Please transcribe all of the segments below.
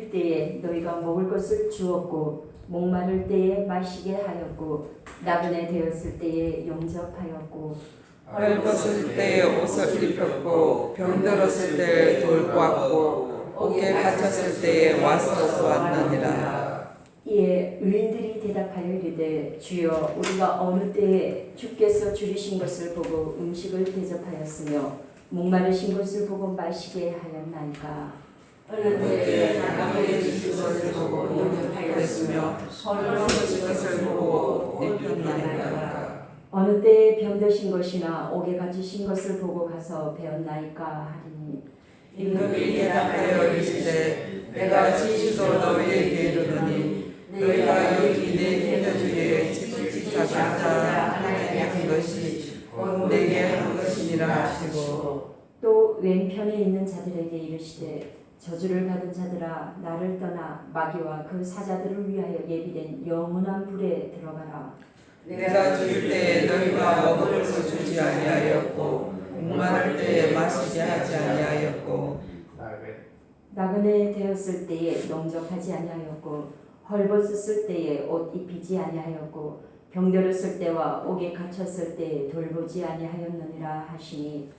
길 때에 너희가 먹을 것을 주었고 목마를 때에 마시게 하였고 나그네 되었을 때에 영접하였고 헐벗을 때에 옷을 입혔고 병들었을 때에 돌보았고 옥에 갇혔을 때에 와서 보았느니라. 이에 의인들이 대답하여 이르되 주여 우리가 어느 때에 주께서 줄이신 것을 보고 음식을 대접하였으며 목마르신 것을 보고 마시게 하였나이까. 어느 때에 나그네 주신 것을 보고 영접하였으며 헐벗으신 것을 보고 입혔나이까. 어느 때에 병드신 것이나 옥에 갇히신 것을 보고 가서 배웠나이까 하리니 임금이 대답하여 이르시되 내가 진실로 너희에게 이르노니 너희가 여기 내 편지에 찝찝하게 앉아 하나님께 한 것이 곧 내게 한 것이니라 하시고 또 왼편에 있는 자들에게 이르시되 저주를 받은 자들아 나를 떠나 마귀와 그 사자들을 위하여 예비된 영원한 불에 들어가라. 내가 줄 때에 너희가 먹을 것을 주지 아니하였고 목마를 때에 마시게 하지 아니하였고 나그네 되었을 때에 영접하지 아니하였고 헐벗었을 때에 옷 입히지 아니하였고 병들었을 때와 옥에 갇혔을 때에 돌보지 아니하였느니라 하시니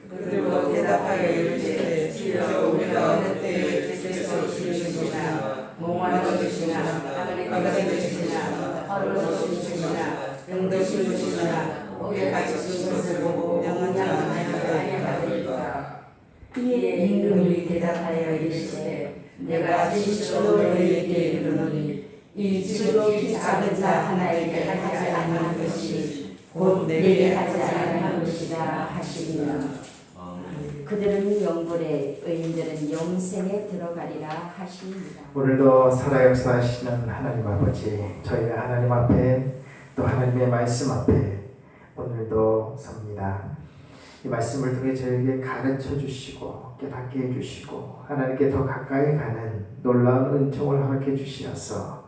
그들도 대답하여 이르시되 주여 우리가 어느 때에 주께서 주신 것이나 목마른 것이나 나그네 되시나 헐벗으시나 병드신 것이나 옥에 갇히신 것을 보고 영하지 아니하였나이까. 이에 임금이 대답하여 이르시되 내가 진실로 너희에게 이르노니 이 지극히 작은 자 하나에게 하지 아니한 것이 곧 내게 하지 아니한 것이라 하시니라. 그들은 영불에 의인들은 영생에 들어가리라 하시니라. 오늘도 살아 역사하시는 하나님 아버지, 저희가 하나님 앞에 또 하나님의 말씀 앞에 오늘도 섭니다. 이 말씀을 통해 저에게 가르쳐 주시고 깨닫게 해주시고 하나님께 더 가까이 가는 놀라운 은총을 허락해 주시어서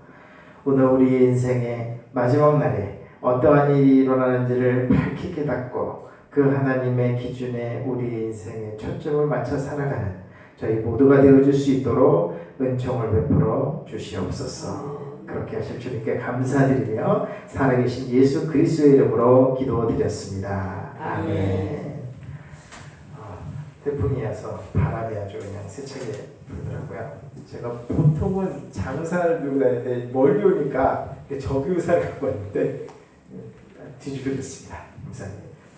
오늘 우리 인생의 마지막 날에 어떠한 일이 일어나는지를 밝히 깨닫고 그 하나님의 기준에 우리 인생의 초점을 맞춰 살아가는 저희 모두가 되어줄 수 있도록 은총을 베풀어 주시옵소서. 그렇게 하실 주님께 감사드리며 살아계신 예수 그리스도의 이름으로 기도드렸습니다. 아멘. 태풍이 와서 바람이 아주 그냥 세차게 불더라고요. 제가 보통은 장사를 들고 다니는데 멀리 오니까 저기우사를 갖고 왔는데 뒤집어졌습니다. 부산에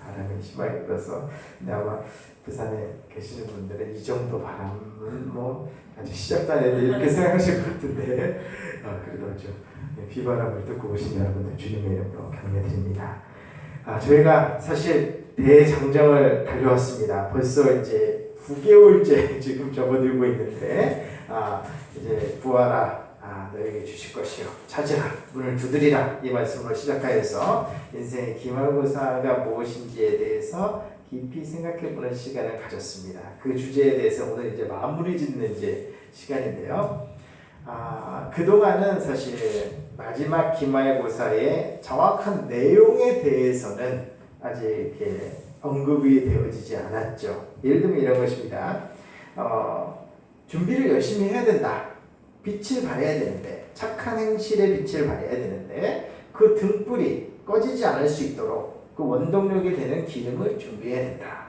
바람이 심하게 불어서 아마 부산에 계시는 분들은 이 정도 바람은 뭐 아직 시작도 안 했는데 이렇게 생각하실 것 같은데 그래도 좀 비바람을 듣고 오신 여러분들 주님의 이름으로 격려드립니다. 저희가 사실 대장정을 달려왔습니다. 벌써 이제 9개월째 지금 접어들고 있는데 이제 부하라 너에게 주실 것이요 찾으라 문을 두드리라 이 말씀으로 시작하여서 인생의 기말고사가 무엇인지에 대해서 깊이 생각해보는 시간을 가졌습니다. 그 주제에 대해서 오늘 이제 마무리 짓는 이제 시간인데요. 그동안은 사실 마지막 기말고사의 정확한 내용에 대해서는 아직 이렇게 언급이 되어지지 않았죠. 예를 들면 이런 것입니다. 준비를 열심히 해야 된다. 빛을 발해야 되는데 착한 행실의 빛을 발해야 되는데 그 등불이 꺼지지 않을 수 있도록 그 원동력이 되는 기름을 준비해야 된다.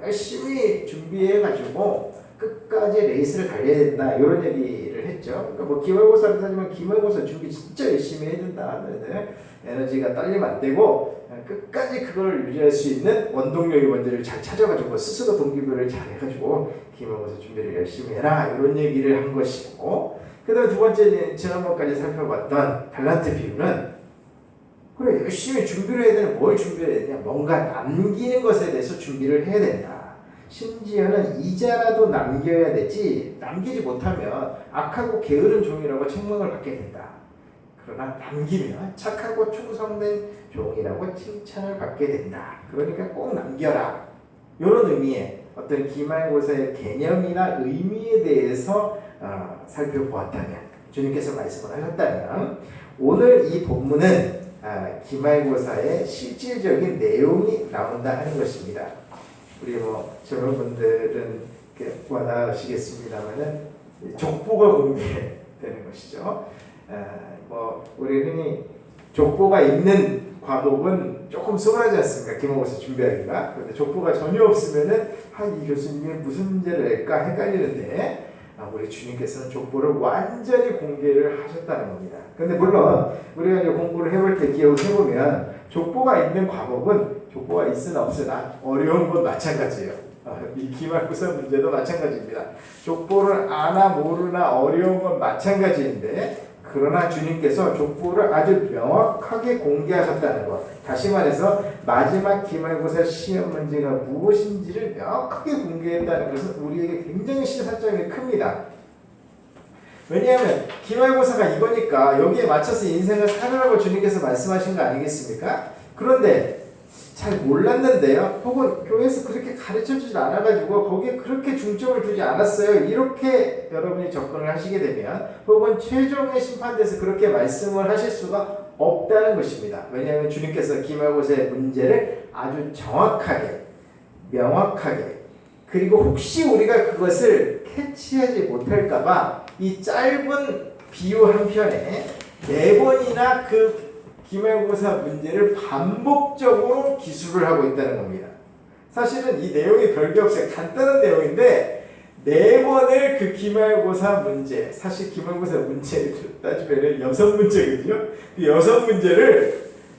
열심히 준비해가지고 끝까지 레이스를 달려야 된다. 이런 얘기를 했죠. 그러니까 뭐 기말고사를 따지면 기말고사 준비 진짜 열심히 해야 된다. 에너지가 딸리면 안 되고 끝까지 그걸 유지할 수 있는 원동력의 원자를 잘 찾아가지고 스스로 동기부여를 잘 해가지고 기말고사 준비를 열심히 해라. 이런 얘기를 한 것이고 그 다음에 두 번째는 지난번까지 살펴봤던 달란트 비유는 그래 열심히 준비를 해야 되는 뭘 준비해야 되냐 뭔가 남기는 것에 대해서 준비를 해야 된다. 심지어는 이자라도 남겨야 되지 남기지 못하면 악하고 게으른 종이라고 책망을 받게 된다. 그러나 남기면 착하고 충성된 종이라고 칭찬을 받게 된다. 그러니까 꼭 남겨라. 이런 의미의 어떤 기말고사의 개념이나 의미에 대해서 살펴보았다면 주님께서 말씀을 하셨다면 오늘 이 본문은 기말고사의 실질적인 내용이 나온다 하는 것입니다. 우리 뭐 젊은 분들은 와닿으시겠습니다만은 족보가 공개되는 것이죠. 뭐 우리 흔히 족보가 있는 과목은 조금 수월하지 않습니까? 기말고사 준비하기가. 그런데 족보가 전혀 없으면은 이 교수님이 무슨 문제를 낼까 헷갈리는데 우리 주님께서는 족보를 완전히 공개를 하셨다는 겁니다. 근데 물론 우리가 이제 공부를 해볼 때 기억을 해보면 족보가 있는 과목은 족보가 있으나 없으나 어려운 건 마찬가지예요. 이 기말고사 문제도 마찬가지입니다. 족보를 아나 모르나 어려운 건 마찬가지인데 그러나 주님께서 족보를 아주 명확하게 공개하셨다는 것. 다시 말해서 마지막 기말고사 시험 문제가 무엇인지를 명확하게 공개했다는 것은 우리에게 굉장히 시사점이 큽니다. 왜냐하면 기말고사가 이거니까 여기에 맞춰서 인생을 살으라고 주님께서 말씀하신 거 아니겠습니까? 그런데 잘 몰랐는데요. 혹은 교회에서 그렇게 가르쳐주지 않아가지고 거기에 그렇게 중점을 두지 않았어요. 이렇게 여러분이 접근을 하시게 되면 혹은 최종의 심판대에서 그렇게 말씀을 하실 수가 없다는 것입니다. 왜냐하면 주님께서 기말고사의 문제를 아주 정확하게 명확하게 그리고 혹시 우리가 그것을 캐치하지 못할까봐 이 짧은 비유 한 편에 4번이나 그 기말고사 문제를 반복적으로 기술을 하고 있다는 겁니다. 사실은 이 내용이 별게 없어요. 간단한 내용인데 4번을 그 기말고사 문제, 사실 기말고사 문제를 따지면 6문제거든요. 그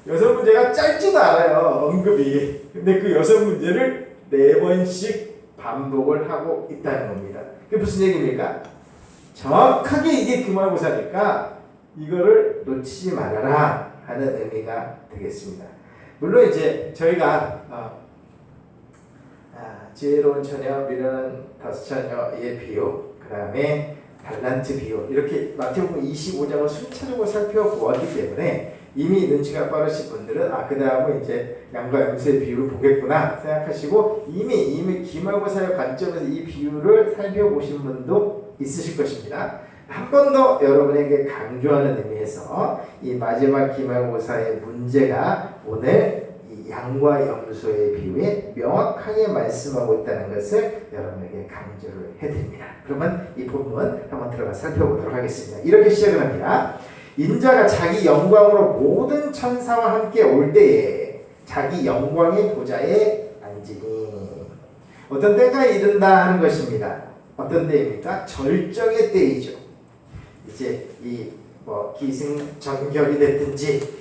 6문제가 짧지도 않아요. 언급이. 근데 그 6문제를 4번씩 반복을 하고 있다는 겁니다. 그게 무슨 얘기입니까? 정확하게 이게 기말고사니까 이거를 놓치지 말아라 하는 의미가 되겠습니다. 물론 이제 저희가 지혜로운 처녀, 미련한 5처녀의 비유, 그 다음에 달란트 비유 이렇게 마태복음 25장을 순차적으로 살펴보았기 때문에 이미 눈치가 빠르신 분들은 그 다음은 이제 양과 염소의 비유를 보겠구나 생각하시고 이미 기말고사의 관점에서 이 비유를 살펴보신 분도 있으실 것입니다. 한 번 더 여러분에게 강조하는 의미에서 이 마지막 기말고사의 문제가 오늘 이 양과 염소의 비유에 명확하게 말씀하고 있다는 것을 여러분에게 강조를 해드립니다. 그러면 이 본문 한번 들어가 살펴보도록 하겠습니다. 이렇게 시작을 합니다. 인자가 자기 영광으로 모든 천사와 함께 올 때에 자기 영광의 보좌에 앉으니 어떤 때가 이른다 하는 것입니다. 어떤 때입니까? 절정의 때이죠. 이제 이 기승전결이 됐든지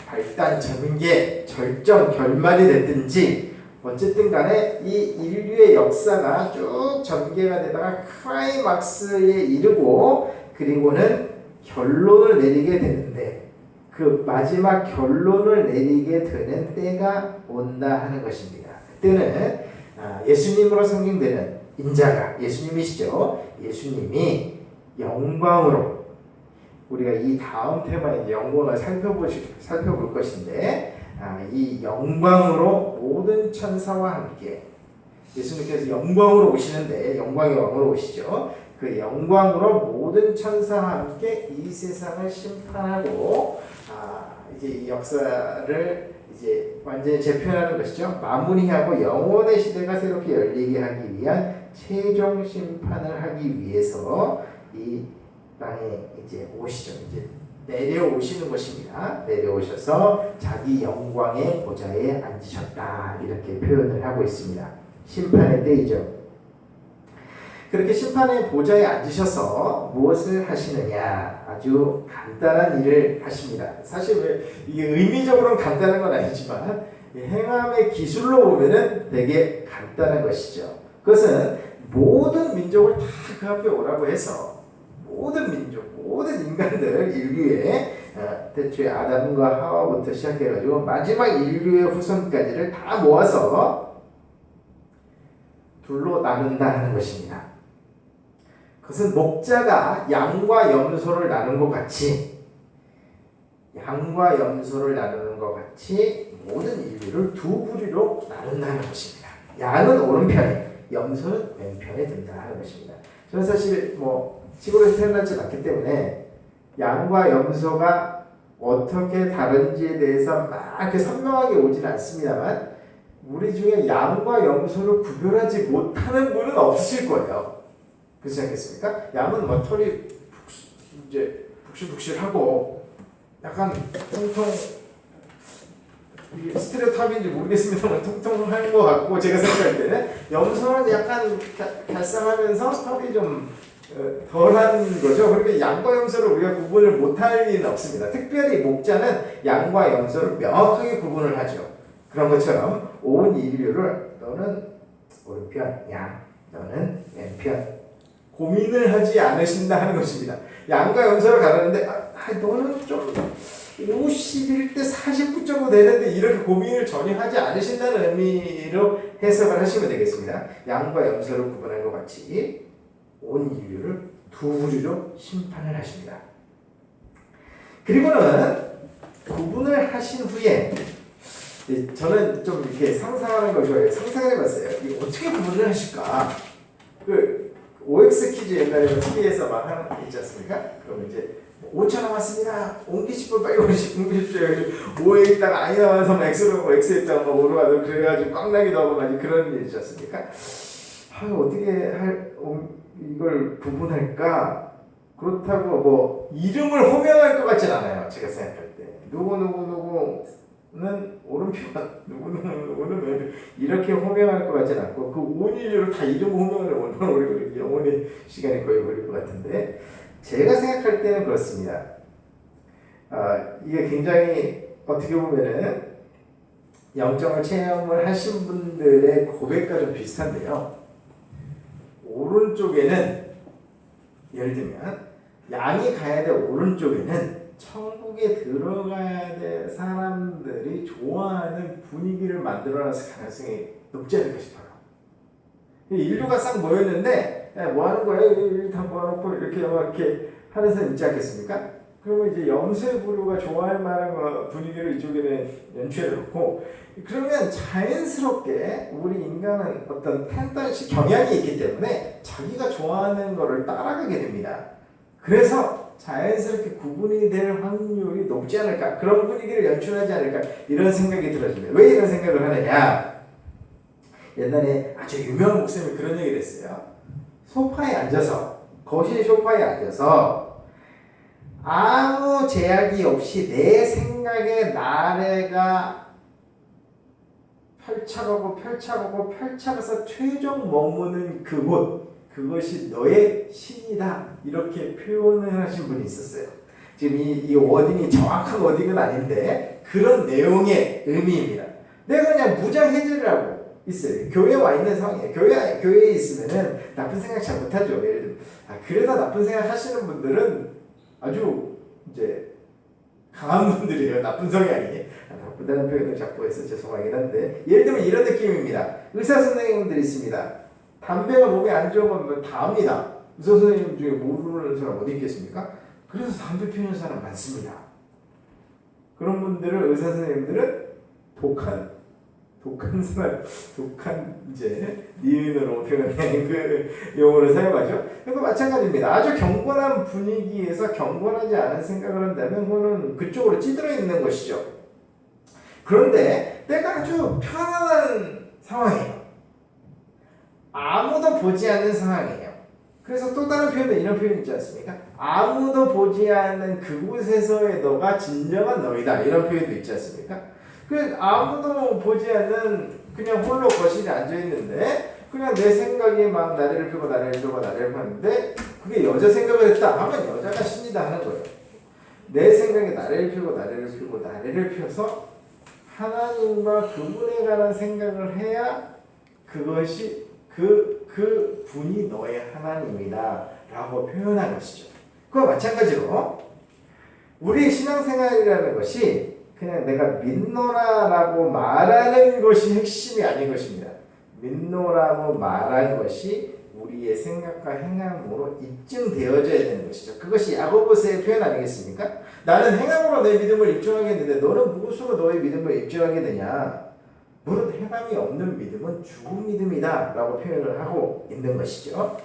발단 전개 절정 결말이 됐든지 어쨌든 간에 이 인류의 역사가 쭉 전개가 되다가 클라이막스에 이르고 그리고는 결론을 내리게 되는데 그 마지막 결론을 내리게 되는 때가 온다 하는 것입니다. 그때는 예수님으로 상징되는 인자가 예수님이시죠. 예수님이 영광으로 우리가 이 다음 테마에 영광을 살펴볼 것인데 이 영광으로 모든 천사와 함께 예수님께서 영광으로 오시는데 영광의 왕으로 오시죠. 그 영광으로 모든 천사와 함께 이 세상을 심판하고 이제 이 역사를 이제 완전히 재편하는 것이죠. 마무리하고 영원의 시대가 새롭게 열리게 하기 위한 최종 심판을 하기 위해서 이 땅에 이제 오시죠. 이제 내려오시는 것입니다. 내려오셔서 자기 영광의 보좌에 앉으셨다 이렇게 표현을 하고 있습니다. 심판의 때이죠. 그렇게 심판의 보좌에 앉으셔서 무엇을 하시느냐? 아주 간단한 일을 하십니다. 사실 이게 의미적으로는 간단한 건 아니지만 행함의 기술로 보면은 되게 간단한 것이죠. 그것은 모든 민족을 다 그 앞에 오라고 해서 모든 민족, 모든 인간들 인류의 대초에 아담과 하와부터 시작해가지고 마지막 인류의 후손까지를 다 모아서 둘로 나눈다 하는 것입니다. 그것은 목자가 양과 염소를 나눈 것 같이 나누는 것 같이 모든 인류를 두 부류로 나눈다는 것입니다. 양은 오른편에, 염소는 왼편에 든다 하는 것입니다. 저는 사실 시골에서 태어나지 않기 때문에 양과 염소가 어떻게 다른지에 대해서 막 이렇게 선명하게 오지는 않습니다만 우리 중에 양과 염소를 구별하지 못하는 분은 없을 거예요. 그렇지 않겠습니까? 양은 뭐 털이 이제 북실북실하고 약간 통통 이게 스테레오타입인지 모르겠습니다만 통통한 것 같고 제가 생각할 때는 염소는 약간 갈쌍하면서 털이 좀 덜한 거죠. 그러니까 양과 염소를 우리가 구분을 못할 리는 없습니다. 특별히 목자는 양과 염소를 명확하게 구분을 하죠. 그런 것처럼 온 인류를 너는 오른편 양, 너는 왼편 고민을 하지 않으신다 하는 것입니다. 양과 염소를 가르는데 너는 좀 51대 49 정도 되는데 이렇게 고민을 전혀 하지 않으신다는 의미로 해석을 하시면 되겠습니다. 양과 염소를 구분한 것 같이 온 인류를 두 부류로 심판을 하십니다. 그리고는 구분을 하신 후에 저는 좀 이렇게 상상하는 걸 좋아해요. 상상을 해봤어요. 이거 어떻게 구분을 하실까? 그 OX 퀴즈 옛날에 TV에서 막 하는 게 있지 않습니까? 그럼 이제 5초 남았습니다. 옮기십시오. 빨리 옮기십시오. 5에 있다가 아니 나와서 X로 하고 X에 있다가 5로 가도 그래가지고 꽉 나기도 하고 그런 일 있지 않습니까? 어떻게 이걸 구분할까? 그렇다고 뭐 이름을 호명할 것 같진 않아요. 제가 생각할 때 누구는 오른편 누구는 왼편 이렇게 호명할 것 같진 않고 그 온 인류를 다 이름 호명을 얼마나 오래 걸리지 영혼의 시간이 거의 걸릴 것 같은데 제가 생각할 때는 그렇습니다. 이게 굉장히 어떻게 보면은 영적을 체험을 하신 분들의 고백과 좀 비슷한데요. 오른쪽에는 예를 들면 양이 가야 될 오른쪽에는 천국에 들어가야 될 사람들이 좋아하는 분위기를 만들어놨을 가능성이 높지 않을까 싶어요. 인류가 싹 모였는데 뭐 하는 거예요? 다 모아놓고 이렇게 하는 사람 있지 않겠습니까? 그러면 이제 염소의 부류가 좋아할 만한 분위기를 이쪽에는 연출해 놓고 그러면 자연스럽게 우리 인간은 어떤 텐던시 경향이 있기 때문에 자기가 좋아하는 거를 따라가게 됩니다. 그래서 자연스럽게 구분이 될 확률이 높지 않을까 그런 분위기를 연출하지 않을까 이런 생각이 들어집니다. 왜 이런 생각을 하느냐? 옛날에 아주 유명한 목사님이 그런 얘기를 했어요. 소파에 앉아서 거실 소파에 앉아서 아무 제약이 없이 내 생각의 나래가 펼쳐가서 최종 머무는 그곳 그것이 너의 신이다 이렇게 표현을 하신 분이 있었어요. 지금 이 워딩이 정확한 워딩은 아닌데 그런 내용의 의미입니다. 내가 그냥 무장해제를 하고 있어요. 교회에 와 있는 상황이에요. 교회에 있으면은 나쁜 생각 잘 못하죠. 예를 들면 그래서 나쁜 생각 하시는 분들은 아주 이제 강한 분들이에요. 나쁜 성향이. 나쁘다는 표현을 자꾸 해서 죄송하긴 한데 예를 들면 이런 느낌입니다. 의사 선생님들이 있습니다. 담배가 몸에 안 좋으면 다 압니다. 의사 선생님 중에 모르는 사람 어디 있겠습니까? 그래서 담배 피우는 사람 많습니다. 그런 분들을 의사 선생님들은 독한 이제 니은으로 표현한 그 용어를 사용하죠. 이거 마찬가지입니다. 아주 경건한 분위기에서 경건하지 않은 생각을 한다면 그거는 그쪽으로 찌들어 있는 것이죠. 그런데 내가 아주 편안한 상황이에요. 아무도 보지 않는 상황이에요. 그래서 또 다른 표현은 이런 표현 있지 않습니까? 아무도 보지 않는 그곳에서의 너가 진정한 너이다. 이런 표현도 있지 않습니까? 그 아무도 보지 않는 그냥 홀로 거실에 앉아있는데 그냥 내 생각이 막 나래를 펴고 하는데 그게 여자 생각을 했다 하면 여자가 신이다 하는 거예요. 내 생각에 나래를 펴서 하나님과 그분에 관한 생각을 해야 그것이 그 분이 너의 하나님이다 라고 표현한 것이죠. 그와 마찬가지로 우리의 신앙생활이라는 것이 그냥 내가 믿노라라고 말하는 것이 핵심이 아닌 것입니다. 믿노라고 말한 것이 우리의 생각과 행함으로 입증되어져야 되는 것이죠. 그것이 야고보서의 표현 아니겠습니까? 나는 행함으로 내 믿음을 입증하겠는데 너는 무엇으로 너의 믿음을 입증하게 되냐? 무릇 행함이 없는 믿음은 죽은 믿음이다 라고 표현을 하고 있는 것이죠.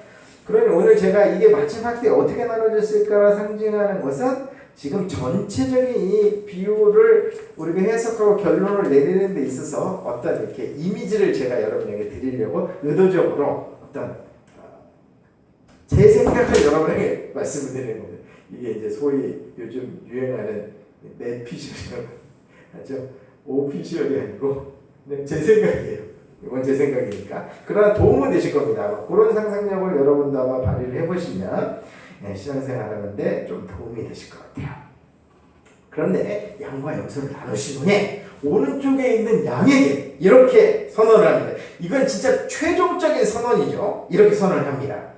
그러니 오늘 제가 이게 마지막 때 어떻게 나눠졌을까 상징하는 것은 지금 전체적인 이 비유를 우리가 해석하고 결론을 내리는 데 있어서 어떤 이렇게 이미지를 제가 여러분에게 드리려고 의도적으로 어떤 제 생각을 여러분에게 말씀을 드리는 겁니다. 이게 이제 소위 요즘 유행하는 내피셜이라고 하죠. 오피셜이 아니고 그냥 제 생각이에요. 이건 제 생각이니까. 그러나 도움은 되실 겁니다. 그런 상상력을 여러분도 아마 발휘를 해보시면 신앙생활하는데 좀 도움이 되실 것 같아요. 그런데 양과 염소를 나누신 후에 오른쪽에 있는 양에게 이렇게 선언을 합니다. 이건 진짜 최종적인 선언이죠. 이렇게 선언을 합니다.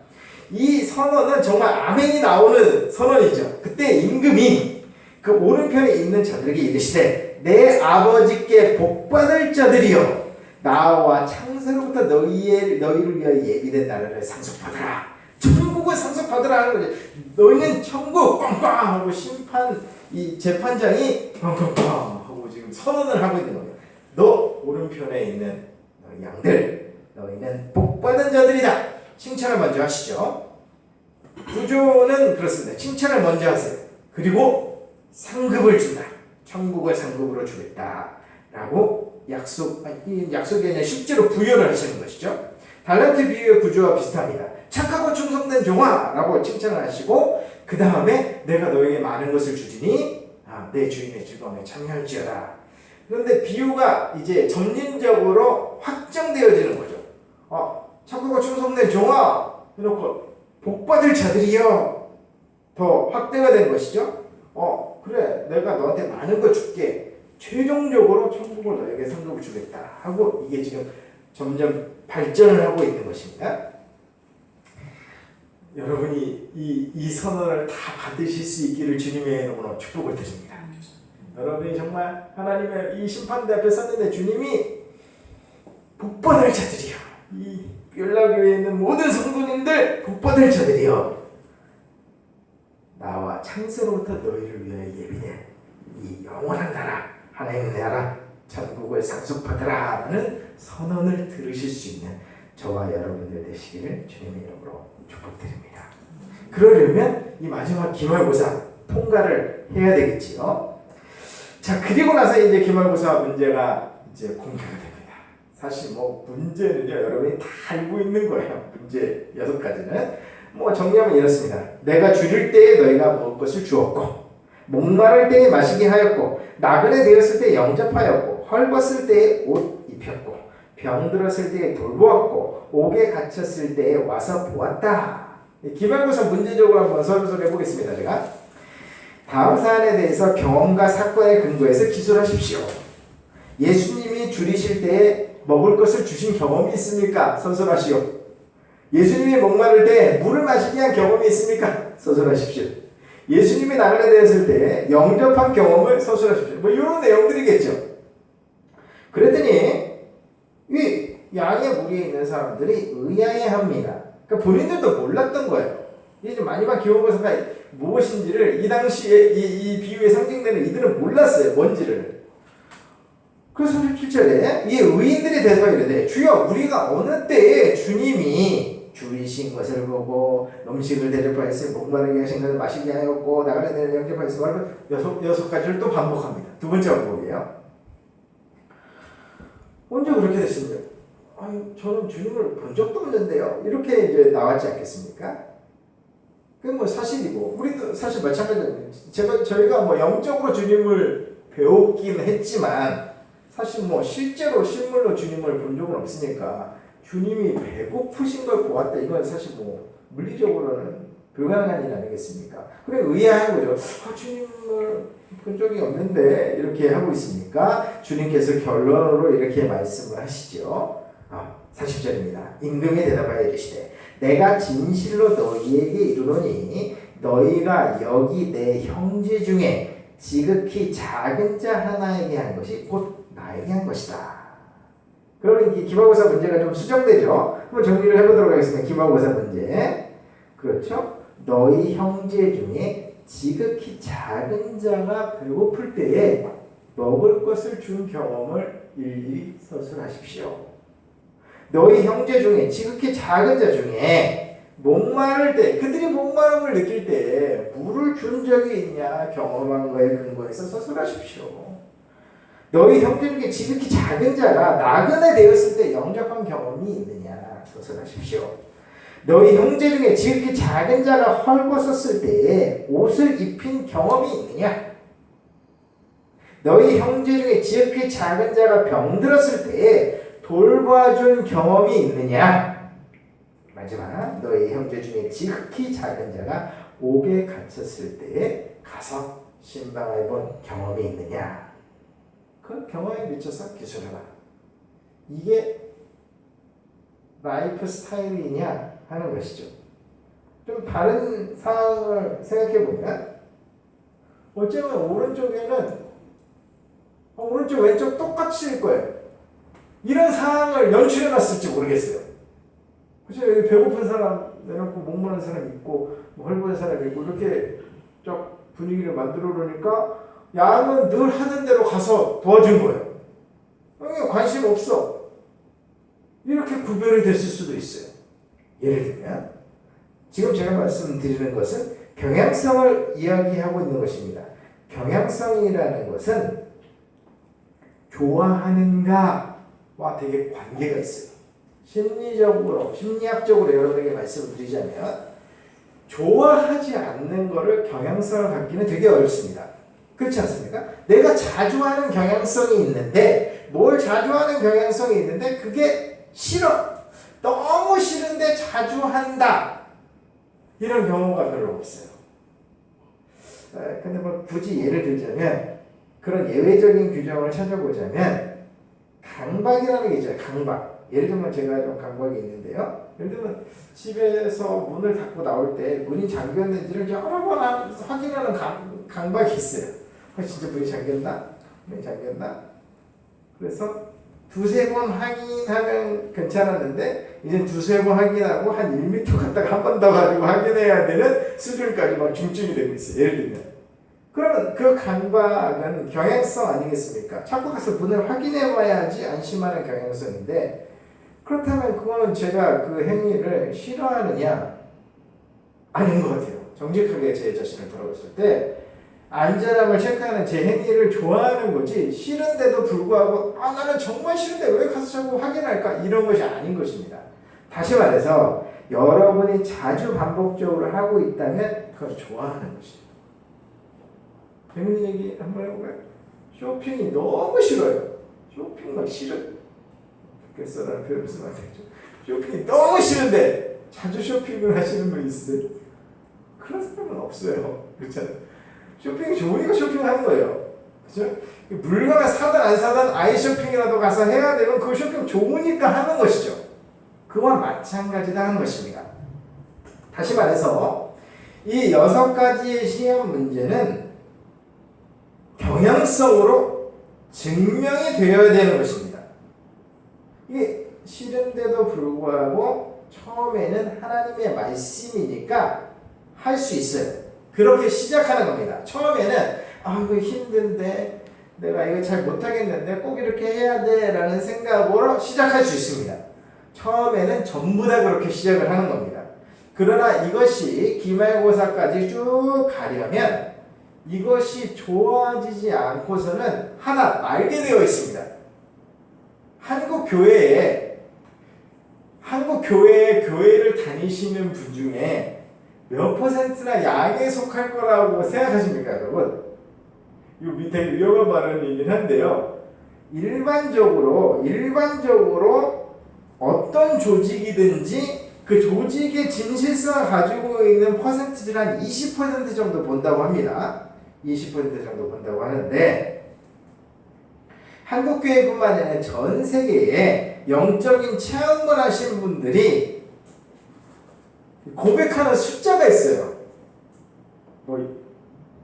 이 선언은 정말 아멘이 나오는 선언이죠. 그때 임금이 그 오른편에 있는 자들에게 이르시되 내 아버지께 복받을 자들이여 나와 창세로부터 너희를 위하여 예비된 나라를 상속받으라. 천국을 상속받으라 하는 거지. 너희는 천국 꽝꽝 하고 심판 이 재판장이 꽝꽝꽝 하고 지금 선언을 하고 있는 거예요. 너 오른편에 있는 너희 양들 너희는 복받은 자들이다. 칭찬을 먼저 하시죠. 구조는 그렇습니다. 칭찬을 먼저 하세요. 그리고 상급을 준다. 천국을 상급으로 주겠다. 라고 약속이 아니라 실제로 부여를 하시는 것이죠. 달란트 비유의 구조와 비슷합니다. 착하고 충성된 종아 라고 칭찬을 하시고 그 다음에 내가 너에게 많은 것을 주지니 내 주인의 즐거움에 참여할지어다. 그런데 비유가 이제 점진적으로 확정되어지는 거죠. 착하고 충성된 종아 해놓고 복받을 자들이여 더 확대가 되는 것이죠. 그래 내가 너한테 많은 거 줄게. 최종적으로 천국을 너에게 상급을 주겠다 하고 이게 지금 점점 발전을 하고 있는 것입니다. 여러분이 이 선언을 다 받으실 수 있기를 주님의 이름으로 축복을 드립니다. 여러분이 정말 하나님의 이 심판대 앞에 섰는데 주님이 복받을 자들이여 이 연락교회에 있는 모든 성도님들 복받을 자들이여 나와 창세로부터 너희를 위하여 예비된 이 영원한 나라 하나님의 나라 천국을 상속받으라 라는 선언을 들으실 수 있는 저와 여러분들 되시기를 주님의 이름으로 축복드립니다. 그러려면 이 마지막 기말고사 통과를 해야 되겠지요. 자, 그리고 나서 이제 기말고사 문제가 이제 공개가 됩니다. 사실 문제는요 여러분이 다 알고 있는 거예요. 문제 6가지는 정리하면 이렇습니다. 내가 줄일 때에 너희가 먹을 것을 주었고 목마를 때에 마시게 하였고 나그네 되었을 때 영접하였고 헐벗을 때에 옷 입혔고 병들었을 때에 돌보았고 옥에 갇혔을 때에 와서 보았다. 기말고사 문제적으로 한번 설명을 해보겠습니다. 제가 다음 사안에 대해서 경험과 사건에 근거해서 기술하십시오. 예수님이 줄이실 때에 먹을 것을 주신 경험이 있습니까? 서술하시오. 예수님이 목마를 때 물을 마시게 한 경험이 있습니까? 서술하십시오. 예수님이 나그네 되었을 때 영접한 경험을 서술하십시오. 이런 내용들이겠죠. 그랬더니 이 양의 무리에 있는 사람들이 의아해합니다. 그러니까 본인들도 몰랐던 거예요. 이제 마지막 기말고사가 무엇인지를 이 당시에 이 비유에 상징되는 이들은 몰랐어요. 뭔지를. 그래서 37절에 이 의인들이 대답하여 이르되 주여 우리가 어느 때에 주님이 줄이신 것을 보고 음식을 대접하였으니 목마르게 하신 것을 마시게 하였고 나그네 되는 영접하였으니 여섯 가지를 또 반복합니다. 두 번째 반복이에요. 언제 그렇게 됐습니까? 저는 주님을 본 적도 없는데요. 이렇게 이제 나왔지 않겠습니까? 그건 사실이고 우리도 사실 마찬가지입니다. 저희가 영적으로 주님을 배웠긴 했지만 사실 실제로 실물로 주님을 본 적은 없으니까 주님이 배고프신 걸 보았다. 이건 사실 물리적으로는 불가능한 일 아니겠습니까? 그래 의아한 거죠. 주님을 본 적이 없는데 이렇게 하고 있으니까 주님께서 결론으로 이렇게 말씀을 하시죠. 40절입니다. 임금이 대답하여 이르시되 내가 진실로 너희에게 이르노니 너희가 여기 내 형제 중에 지극히 작은 자 하나에게 한 것이 곧 나에게 한 것이다. 그러면 이 기말고사 문제가 좀 수정되죠. 한번 정리를 해보도록 하겠습니다. 기말고사 문제. 그렇죠? 너희 형제 중에 지극히 작은 자가 배고플 때에 먹을 것을 준 경험을 일일이 서술하십시오. 너희 형제 중에 지극히 작은 자 중에 목마를 때 그들이 목마름을 느낄 때 물을 준 적이 있냐 경험한 거에 근거해서 서술하십시오. 너희 형제 중에 지극히 작은 자가 나그네 되었을 때 영접한 경험이 있느냐 서술하십시오. 너희 형제 중에 지극히 작은 자가 헐벗었을 때에 옷을 입힌 경험이 있느냐? 너희 형제 중에 지극히 작은 자가 병들었을 때에 돌봐준 경험이 있느냐? 마지막, 너희 형제 중에 지극히 작은 자가 옥에 갇혔을 때에 가서 신방을 본 경험이 있느냐? 그 경험에 미쳐서 기술해라. 이게 라이프 스타일이냐 하는 것이죠. 좀 다른 상황을 생각해 보면 어쩌면 오른쪽에는 오른쪽 왼쪽 똑같이 일 거예요. 이런 상황을 연출해 놨을지 모르겠어요. 그죠? 여기 배고픈 사람 내놓고 목마른 사람 있고 뭐 헐벗은 사람 있고 이렇게 쫙 분위기를 만들어 놓으니까 양은 늘 하는 대로 가서 도와준 거예요. 형이 관심 없어. 이렇게 구별이 됐을 수도 있어요. 예를 들면 지금 제가 말씀드리는 것은 경향성을 이야기하고 있는 것입니다. 경향성이라는 것은 좋아하는가와 되게 관계가 있어요. 심리적으로, 심리학적으로 여러분에게 말씀을 드리자면 좋아하지 않는 것을 경향성을 갖기는 되게 어렵습니다. 그렇지 않습니까? 내가 자주 하는 경향성이 있는데 뭘 자주 하는 경향성이 있는데 그게 싫어. 너무 싫은데 자주 한다. 이런 경우가 별로 없어요. 근데 뭐 굳이 예를 들자면 그런 예외적인 규정을 찾아보자면 강박이라는 게 있잖아요. 강박. 예를 들면 제가 좀 강박이 있는데요. 예를 들면 집에서 문을 닫고 나올 때 문이 잠겼는지를 여러 번 확인하는 강박이 있어요. 진짜 문이 잠겼나? 문이 잠겼나? 그래서 두세 번 확인하면 괜찮았는데 이제 두세 번 확인하고 한 1m 갔다가 한 번 더 가지고 확인해야 되는 수준까지 막 중증이 되고 있어요. 예를 들면. 그러면 그 강박은 경향성 아니겠습니까? 자꾸 가서 문을 확인해 봐야지 안심하는 경향성인데 그렇다면 그거는 제가 그 행위를 싫어하느냐? 아닌 것 같아요. 정직하게 제 자신을 돌아봤을 때 안전함을 체크하는 제 행위를 좋아하는 거지 싫은데도 불구하고 나는 정말 싫은데 왜 가서 자꾸 확인할까? 이런 것이 아닌 것입니다. 다시 말해서 여러분이 자주 반복적으로 하고 있다면 그걸 좋아하는 것입니다. 재밌는 얘기 한번 해볼까요? 쇼핑이 너무 싫어요. 쇼핑 막 싫어. 그래서라는 표현을 쓰면 안 되죠. 쇼핑이 너무 싫은데 자주 쇼핑을 하시는 분 있어요? 그런 사람은 없어요. 그렇잖아요. 쇼핑이 좋으니까 쇼핑하는 거예요. 그렇죠? 물건을 사든 안 사든 아이 쇼핑이라도 가서 해야 되면 그 쇼핑 좋으니까 하는 것이죠. 그와 마찬가지다 하는 것입니다. 다시 말해서 이 6가지의 시험 문제는 경향성으로 증명이 되어야 되는 것입니다. 이게 싫은데도 불구하고 처음에는 하나님의 말씀이니까 할 수 있어요. 그렇게 시작하는 겁니다. 처음에는 이거 힘든데 내가 이거 잘 못하겠는데 꼭 이렇게 해야 돼 라는 생각으로 시작할 수 있습니다. 처음에는 전부 다 그렇게 시작을 하는 겁니다. 그러나 이것이 기말고사까지 쭉 가려면 이것이 좋아지지 않고서는 하나 말게 되어 있습니다. 한국 교회에 교회를 다니시는 분 중에 몇 %나 양에 속할 거라고 생각하십니까, 여러분? 이거 밑에 위험한 발언이긴 한데요. 일반적으로 어떤 조직이든지 그 조직의 진실성을 가지고 있는 퍼센티지를 한 20% 정도 본다고 합니다. 20% 정도 본다고 하는데 한국교회뿐만 아니라 전 세계에 영적인 체험을 하신 분들이 고백하는 숫자가 있어요. 뭐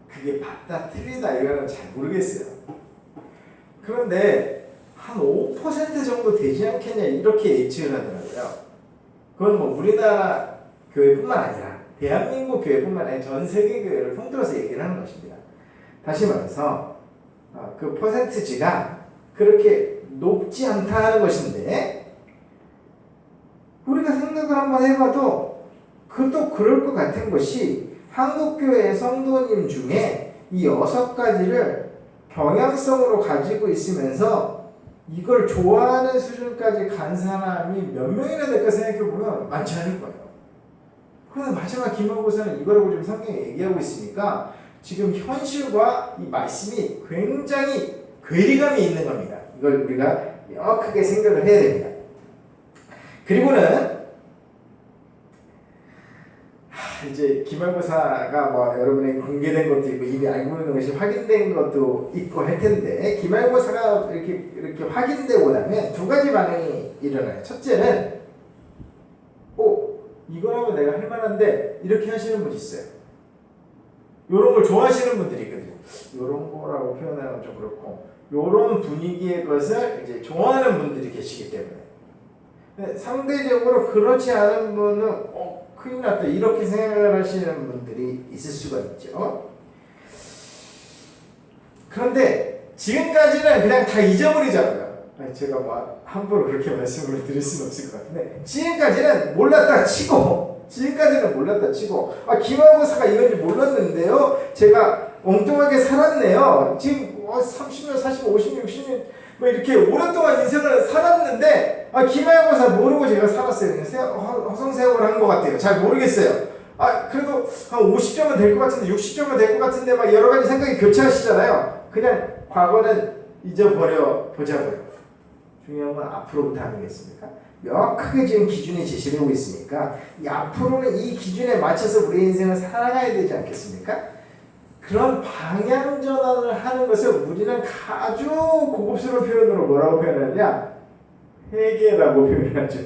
그게 맞다 틀리다 이거는 잘 모르겠어요. 그런데 한 5% 정도 되지 않겠냐 이렇게 예측을 하더라고요. 그건 뭐 우리나라 교회뿐만 아니라 대한민국 교회뿐만 아니라 전 세계 교회를 통틀어서 얘기를 하는 것입니다. 다시 말해서 그 퍼센티지가 그렇게 높지 않다는 것인데 우리가 생각을 한번 해봐도 그것도 그럴 것 같은 것이 한국교회 성도님 중에 이 6가지를 경향성으로 가지고 있으면서 이걸 좋아하는 수준까지 간 사람이 몇 명이나 될까 생각해보면 많지 않을 거예요. 그런데 마지막 기말고사는 이거라고 지금 성경에 얘기하고 있으니까 지금 현실과 이 말씀이 굉장히 괴리감이 있는 겁니다. 이걸 우리가 명확하게 생각을 해야 됩니다. 그리고는 이제 기말고사가 뭐 여러분에게 공개된 것도 있고 이미 알고 있는 것이 확인된 것도 있고 할 텐데, 기말고사가 이렇게 확인되고 나면 두 가지 반응이 일어나요. 첫째는 이거라면 내가 할 만한데 이렇게 하시는 분이 있어요. 이런 걸 좋아하시는 분들이 있거든요. 이런 거라고 표현하는 건 좀 그렇고, 이런 분위기의 것을 이제 좋아하는 분들이 계시기 때문에, 상대적으로 그렇지 않은 분은 큰일 났다 이렇게 생각을 하시는 분들이 있을 수가 있죠. 그런데 지금까지는 그냥 다 잊어버리자고요. 제가 뭐 함부로 그렇게 말씀을 드릴 수는 없을 것 같은데, 지금까지는 몰랐다 치고 기말고사가 이건지 몰랐는데요, 제가 엉뚱하게 살았네요. 지금 30년, 40년, 50년, 60년 뭐 이렇게 오랫동안 인생을 살았는데 기말고사 모르고 제가 살았어요. 허송세월을 한 것 같아요. 잘 모르겠어요. 그래도 한 50점은 될 것 같은데, 60점은 될 것 같은데 막 여러 가지 생각이 교차하시잖아요. 그냥 과거는 잊어버려 보자고요. 중요한 건 앞으로부터 아니겠습니까? 명확하게 지금 기준이 제시되고 있으니까 이 앞으로는 이 기준에 맞춰서 우리 인생을 살아가야 되지 않겠습니까? 그런 방향 전환을 하는 것을 우리는 아주 고급스러운 표현으로 뭐라고 표현하냐? 회개라고 표현하죠.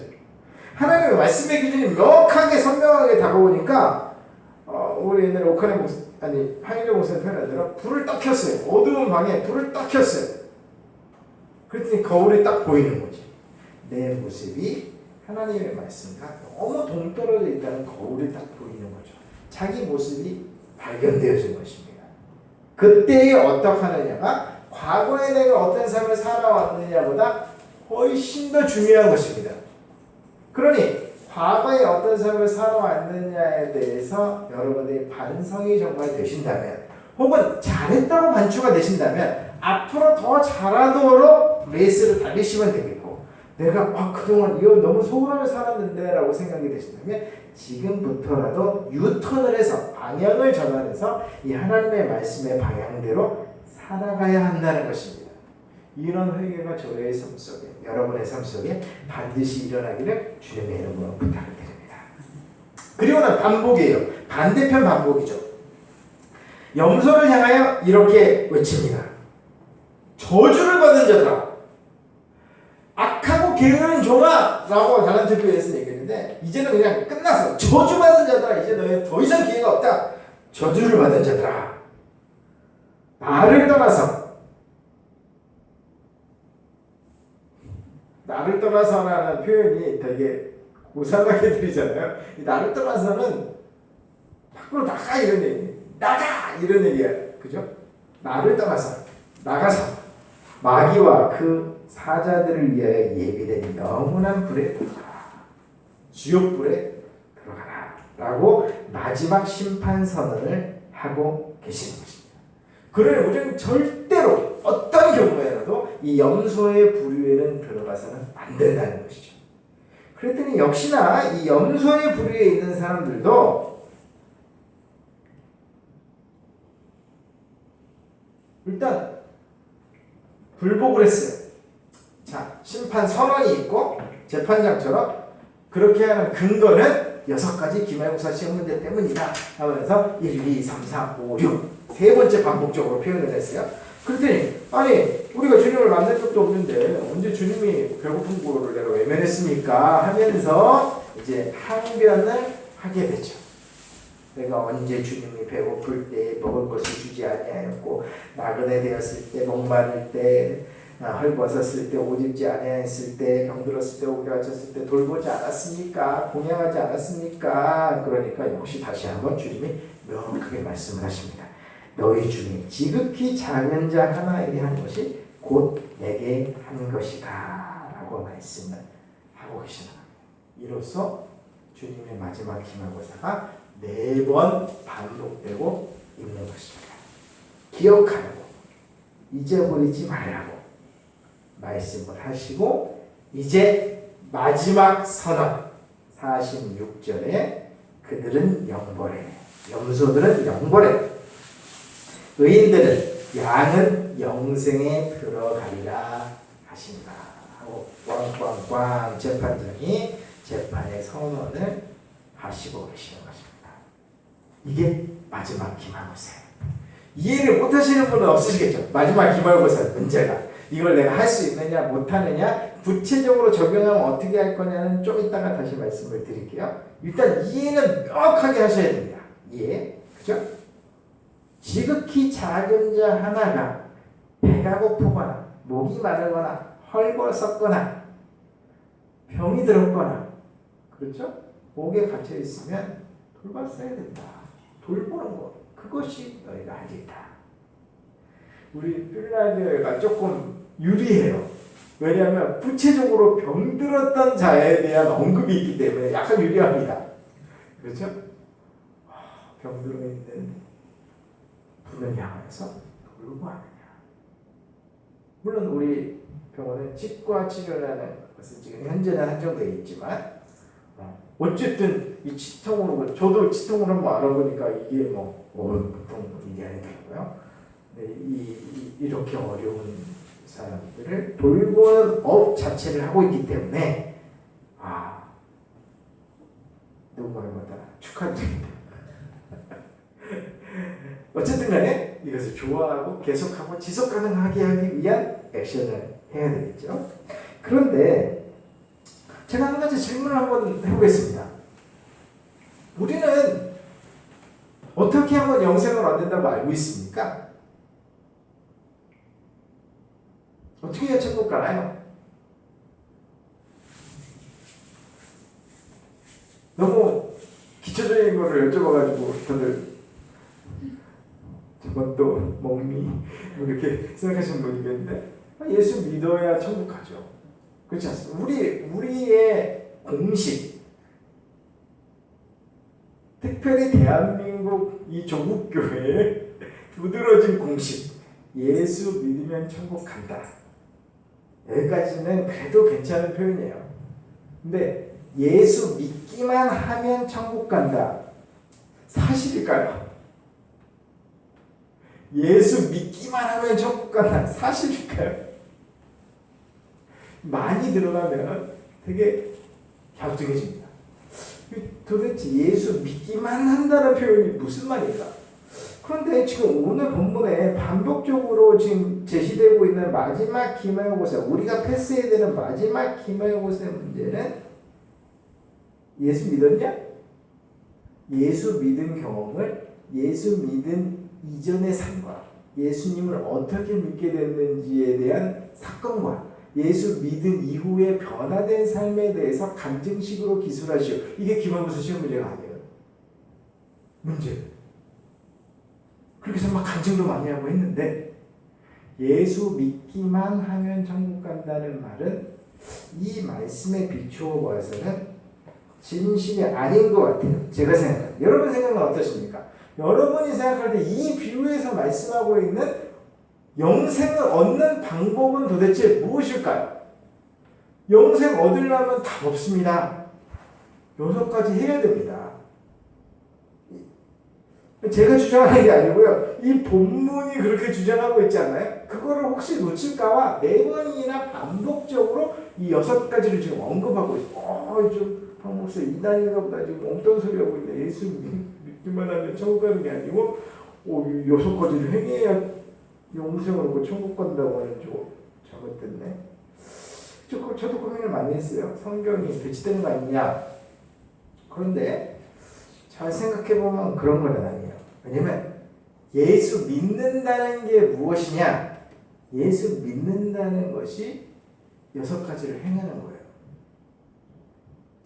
하나님의 말씀의 기준이 명확하게 선명하게 다가오니까 우리 옛날에 오카네 목사, 황인조 목사님 표현한 대로 불을 딱 켰어요. 어두운 방에 불을 딱 켰어요. 그랬더니 거울이 딱 보이는 거지. 내 모습이 하나님의 말씀과 너무 동떨어져 있다는 거울이 딱 보이는 거죠. 자기 모습이 발견되어진 것입니다. 그때에 어떻게 하느냐가 과거에 내가 어떤 삶을 살아왔느냐보다 훨씬 더 중요한 것입니다. 그러니 과거에 어떤 삶을 살아왔느냐에 대해서 여러분들이 반성이 정말 되신다면, 혹은 잘했다고 반추가 되신다면 앞으로 더 잘하도록 레이스를 달리시면 되겠고, 내가 그동안 이거 너무 소홀하게 살았는데 라고 생각이 되신다면 지금부터라도 유턴을 해서 방향을 전환해서 이 하나님의 말씀의 방향대로 살아가야 한다는 것입니다. 이런 회개가 저의 삶 속에, 여러분의 삶 속에 반드시 일어나기를 주님의 이름으로 부탁을 드립니다. 그리고는 반복이에요. 반대편 반복이죠. 염소를 향하여 이렇게 외칩니다. 저주를 받은 자들아, 악하고 게으른 종아 라고 달란트표에서 얘기했는데, 이제는 그냥 끝났어. 저주받은 자들아, 이제 너희 더 이상 기회가 없다. 저주를 받은 자들아, 나를 떠나서라는 표현이 되게 고상하게 들리잖아요. 나를 떠나서는 밖으로 나가 이런 얘기, 나가 이런 얘기야, 그죠? 나를 떠나서 나가서 마귀와 그 사자들을 위하여 예비된 영원한 불에 들어가라, 지옥불에 들어가라 라고 마지막 심판 선언을 하고 계시는 것입니다. 그러니 우리는 절대로 어떤 경우에라도 이 염소의 부류에는 들어가서는 안 된다는 것이죠. 그랬더니 역시나 이 염소의 부류에 있는 사람들도 일단 불복을 했어요. 자, 심판 선언이 있고 재판장처럼 그렇게 하는 근거는 6가지 기말고사 시험 문제 때문이다 하면서 1, 2, 3, 4, 5, 6 세 번째 반복적으로 표현을 했어요. 그랬더니 우리가 주님을 만난 적도 없는데 언제 주님이 배고픈 거를 내가 외면했습니까? 하면서 이제 항변을 하게 되죠. 내가 언제 주님이 배고플 때 먹을 것을 주지 아니하였고, 나그네 되었을 때, 목마를 때, 헐벗었을 때, 옷 입지 아니하였을 때, 병들었을 때, 오게 갇혔을 때 돌보지 않았습니까? 공양하지 않았습니까? 그러니까 역시 다시 한번 주님이 명확하게 말씀을 하십니다. 너희 중에 지극히 작은 자 하나에게 한 것이 곧 내게 한 것이다 라고 말씀을 하고 계시는 겁니다. 이로써 주님의 마지막 기말고사가 4번 반복되고 있는 것입니다. 기억하라고, 잊어버리지 말라고 말씀을 하시고, 이제 마지막 선언 46절에 그들은 영벌에, 염소들은 영벌에, 의인들은 양은 영생에 들어가리라 하신다 하고 꽝꽝꽝 재판장이 재판의 선언을 하시고 계시는 것입니다. 이게 마지막 기말고사. 이해를 못하시는 분은 없으시겠죠. 마지막 기말고사 문제가 이걸 내가 할 수 있느냐 못하느냐 구체적으로 적용하면 어떻게 할 거냐는 좀 이따가 다시 말씀을 드릴게요. 일단 이해는 명확하게 하셔야 됩니다. 이해, 그죠? 지극히 작은 자 하나가 배가 고프거나 목이 마르거나 헐벗었거나 병이 들었거나, 그렇죠? 옥에 갇혀 있으면 돌봤어야 된다. 돌보는 것, 그것이 너희가 할 일이다. 우리 핀란드가 조금 유리해요. 왜냐하면 구체적으로 병들었던 자에 대한 언급이 있기 때문에 약간 유리합니다. 그렇죠? 병들어 있는 분을 향해서 돌고 하느냐. 물론 우리 병원은 치과 치료라는 것은 지금 현재는 한정되어 있지만 어쨌든 이 치통으로, 저도 치통을 한번 알아보니까 이게 보통 이게 아니더라고요. 이렇게 어려운 사람들을 돌보는 업 자체를 하고 있기 때문에 너무 많이 받다 축하드립니다. 어쨌든 간에 이것을 좋아하고 계속하고 지속 가능하게 하기 위한 액션을 해야 되겠죠. 그런데 제가 한 가지 질문을 한번 해보겠습니다. 우리는 어떻게 하면 영생을 얻는다고 알고 있습니까? 어떻게 해야 천국 가나요? 너무 기초적인 거를 여쭤봐가지고 다들 저건 먹니? 이렇게 생각하시는 분이 있는데 예수 믿어야 천국 가죠. 그렇지 않습니까? 우리의 공식, 특별히 대한민국 이 조국교회의 두드러진 공식, 예수 믿으면 천국 간다. 여기까지는 그래도 괜찮은 표현이에요. 근데 예수 믿기만 하면 천국 간다. 사실일까요? 예수 믿기만 하면 천국 간다. 사실일까요? 많이 들어가면 되게 갸우뚱해집니다. 도대체 예수 믿기만 한다는 표현이 무슨 말일까? 그런데 지금 오늘 본문에 반복적으로 지금 제시되고 있는 마지막 기말고사, 우리가 패스해야 되는 마지막 기말고사의 문제는 예수 믿었냐? 예수 믿은 경험을 예수 믿은 이전의 삶과 예수님을 어떻게 믿게 됐는지에 대한 사건과 예수 믿은 이후에 변화된 삶에 대해서 간증식으로 기술하시오. 이게 기말고사 시험 문제가 아니에요. 문제. 그렇게 해서 막 간증도 많이 하고 했는데 예수 믿기만 하면 천국 간다는 말은 이 말씀에 비추어 봐서는 진실이 아닌 것 같아요. 제가 생각합니다. 여러분 생각은 어떠십니까? 여러분이 생각할 때 이 비유에서 말씀하고 있는 영생을 얻는 방법은 도대체 무엇일까요? 영생 얻으려면 답 없습니다. 6가지 해야 됩니다. 제가 주장하는 게 아니고요. 이 본문이 그렇게 주장하고 있지 않나요? 그거를 혹시 놓칠까봐 4번이나 반복적으로 이 6가지를 지금 언급하고 있어요. 좀 목사 이단인가 보다 지금 엉뚱한 소리 하고 있네. 예수 믿기만 하면 천국 가는 게 아니고 6가지를 행해야 영생을 얻고 천국 간다고 하는 줄 잘못됐네. 저도 고민을 많이 했어요. 성경이 배치되는 거 아니냐. 그런데 잘 생각해보면 그런 건 아니에요. 왜냐면 예수 믿는다는 게 무엇이냐? 예수 믿는다는 것이 6가지를 행하는 거예요.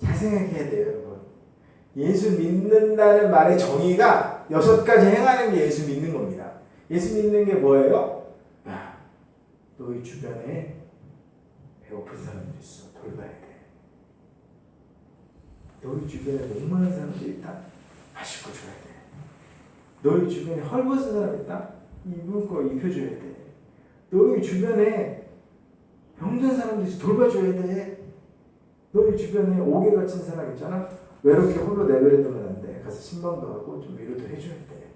잘 생각해야 돼요, 여러분. 예수 믿는다는 말의 정의가 6가지 행하는 게 예수 믿는 겁니다. 예수 믿는 게 뭐예요? 야, 너희 주변에 배고픈 사람들 있어. 돌봐야 돼. 너희 주변에 목마른 사람들 있다. 마실 거 줘야 돼. 너희 주변에 헐벗은 사람 있다. 입을 거 입혀줘야 돼. 너희 주변에 병든 사람들 있어. 돌봐줘야 돼. 너희 주변에 옥에 갇힌 사람 있잖아. 외롭게 홀로 내버려두면 안 돼. 가서 신방도 하고 좀 위로도 해줘야 돼.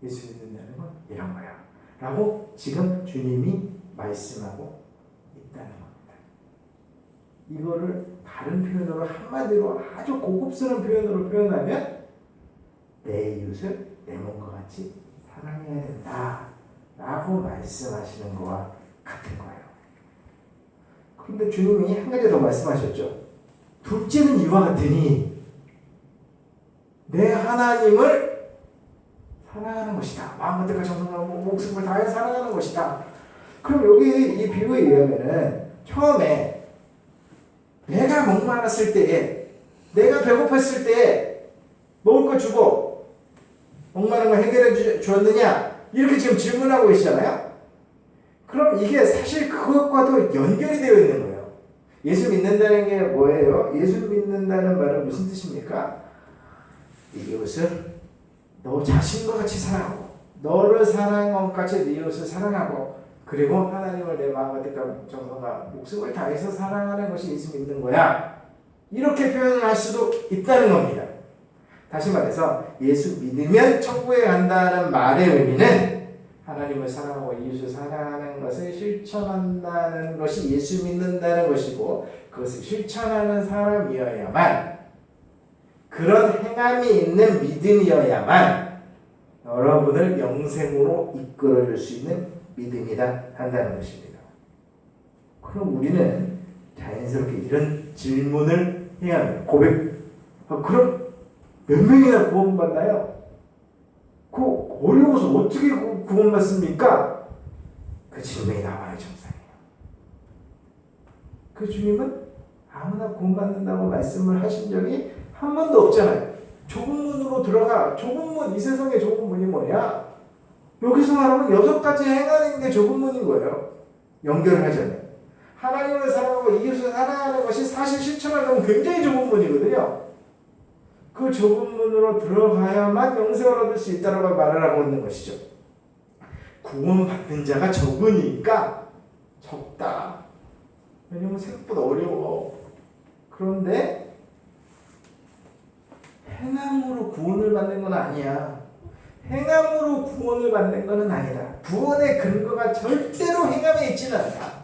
예수 믿는다는 건 이런 거야 라고 지금 주님이 말씀하고 있다는 겁니다. 이거를 다른 표현으로 한마디로 아주 고급스러운 표현으로 표현하면 내 이웃을 내 몸과 같이 사랑해야 된다 라고 말씀하시는 거와 같은 거예요. 그런데 주님이 한 가지 더 말씀하셨죠. 둘째는 이와 같으니 내 하나님을 사랑하는 것이다. 마음과 뜻과 정성과 목숨을 다해 사랑하는 것이다. 그럼 여기 이 비유에 의하면은 처음에 내가 목말랐을 때에 내가 배고팠을 때에 먹을 거 주고 목마른 거 해결해 주었느냐 이렇게 지금 질문하고 계시잖아요. 그럼 이게 사실 그것과도 연결이 되어 있는 거예요. 예수 믿는다는 게 뭐예요? 예수 믿는다는 말은 무슨 뜻입니까? 이웃을 너 자신과 같이 사랑하고 너를 사랑한 것 같이 네 이웃을 사랑하고 그리고 하나님을 내 마음과 뜻과 정성과 목숨을 다해서 사랑하는 것이 예수 믿는 거야. 이렇게 표현을 할 수도 있다는 겁니다. 다시 말해서 예수 믿으면 천국에 간다는 말의 의미는 하나님을 사랑하고 이웃을 사랑하는 것을 실천한다는 것이 예수 믿는다는 것이고 그것을 실천하는 사람이어야만 그런 행함이 있는 믿음이어야만 여러분을 영생으로 이끌어줄 수 있는 믿음이다 한다는 것입니다. 그럼 우리는 자연스럽게 이런 질문을 해야 합니다. 그럼 몇 명이나 구원받나요? 어려워서 어떻게 구원받습니까? 그 질문이 나와요. 정상이에요. 그 주님은 아무나 구원받는다고 말씀을 하신 적이 한 번도 없잖아요. 좁은 문으로 들어가. 좁은 문, 이 세상의 좁은 문이 뭐냐? 여기서 말하면 6가지 행하는 게 좁은 문인 거예요. 연결을 하자면. 하나님을 사랑하고 이웃을 사랑하는 것이 사실 실천하려면 굉장히 좁은 문이거든요. 그 좁은 문으로 들어가야만 영생을 얻을 수 있다고 말을 하고 있는 것이죠. 구원받는 자가 적으니까 적다. 왜냐면 생각보다 어려워. 그런데 행함으로 구원을 받는 건 아니야. 행함으로 구원을 받는 것은 아니다. 구원의 근거가 절대로 행함에 있지는 않다.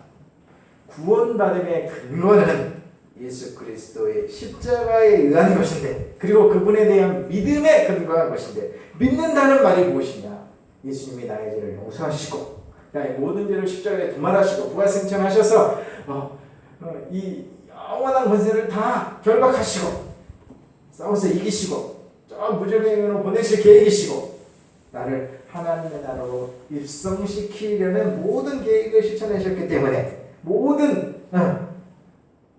구원받음의 근거는 예수 그리스도의 십자가에 의한 것인데 그리고 그분에 대한 믿음에 근거한 것인데 믿는다는 말이 무엇이냐? 예수님이 나의 죄를 용서하시고 나의 모든 죄를 십자가에 도말하시고 부활승천하셔서 이 영원한 권세를 다 결박하시고 싸워서 이기시고 저 무적행으로 보내실 계획이시고 나를 하나님의 나라로 입성시키려는 모든 계획을 실천하셨기 때문에 모든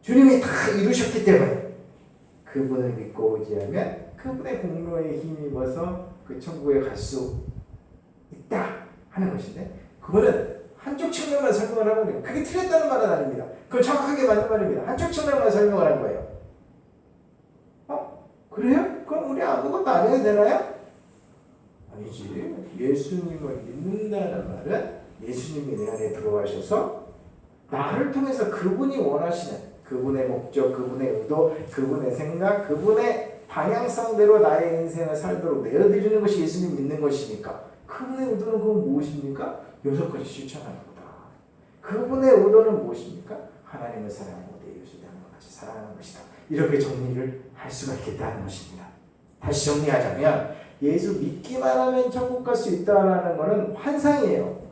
주님이 다 이루셨기 때문에 그분을 믿고 의지하면 그분의 공로에 힘입어서 그 천국에 갈 수 있다 하는 것인데 그거는 한쪽 측면만 설명을 하고 있는 그게 틀렸다는 말은 아닙니다. 그건 정확하게 맞는 말입니다. 한쪽 측면만 설명을 한 거예요. 그래요? 그럼 우리 아무것도 안 해도 되나요? 아니지. 예수님을 믿는다는 말은 예수님이 내 안에 들어가셔서 나를 통해서 그분이 원하시는 그분의 목적, 그분의 의도, 그분의 생각, 그분의 방향성대로 나의 인생을 살도록 내어드리는 것이 예수님 믿는 것이니까 그분의 의도는 그건 무엇입니까? 6가지 실천하는 거다. 그분의 의도는 무엇입니까? 하나님을 사랑하고 내 이웃을 나와 같이 사랑하는 것이다. 이렇게 정리를 할 수가 있겠다는 것입니다. 다시 정리하자면 예수 믿기만 하면 천국 갈 수 있다는 것은 환상이에요.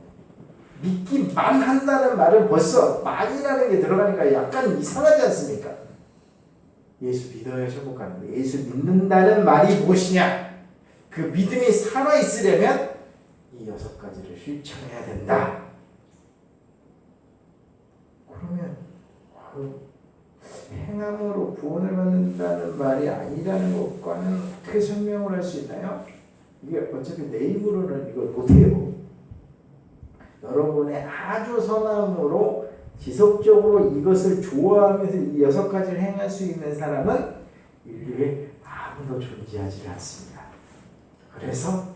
믿기만 한다는 말은 벌써 만이라는 게 들어가니까 약간 이상하지 않습니까? 예수 믿어야 천국 가는 거예요. 예수 믿는다는 말이 무엇이냐? 그 믿음이 살아있으려면 이 6가지를 실천해야 된다. 그러면 행함으로 구원을 받는다는 말이 아니라는 것과는 어떻게 설명을 할 수 있나요? 이게 어차피 내 힘으로는 이걸 못해요. 여러분의 아주 선함으로 지속적으로 이것을 좋아하면서 이 6가지를 행할 수 있는 사람은 인류에 아무도 존재하지 않습니다. 그래서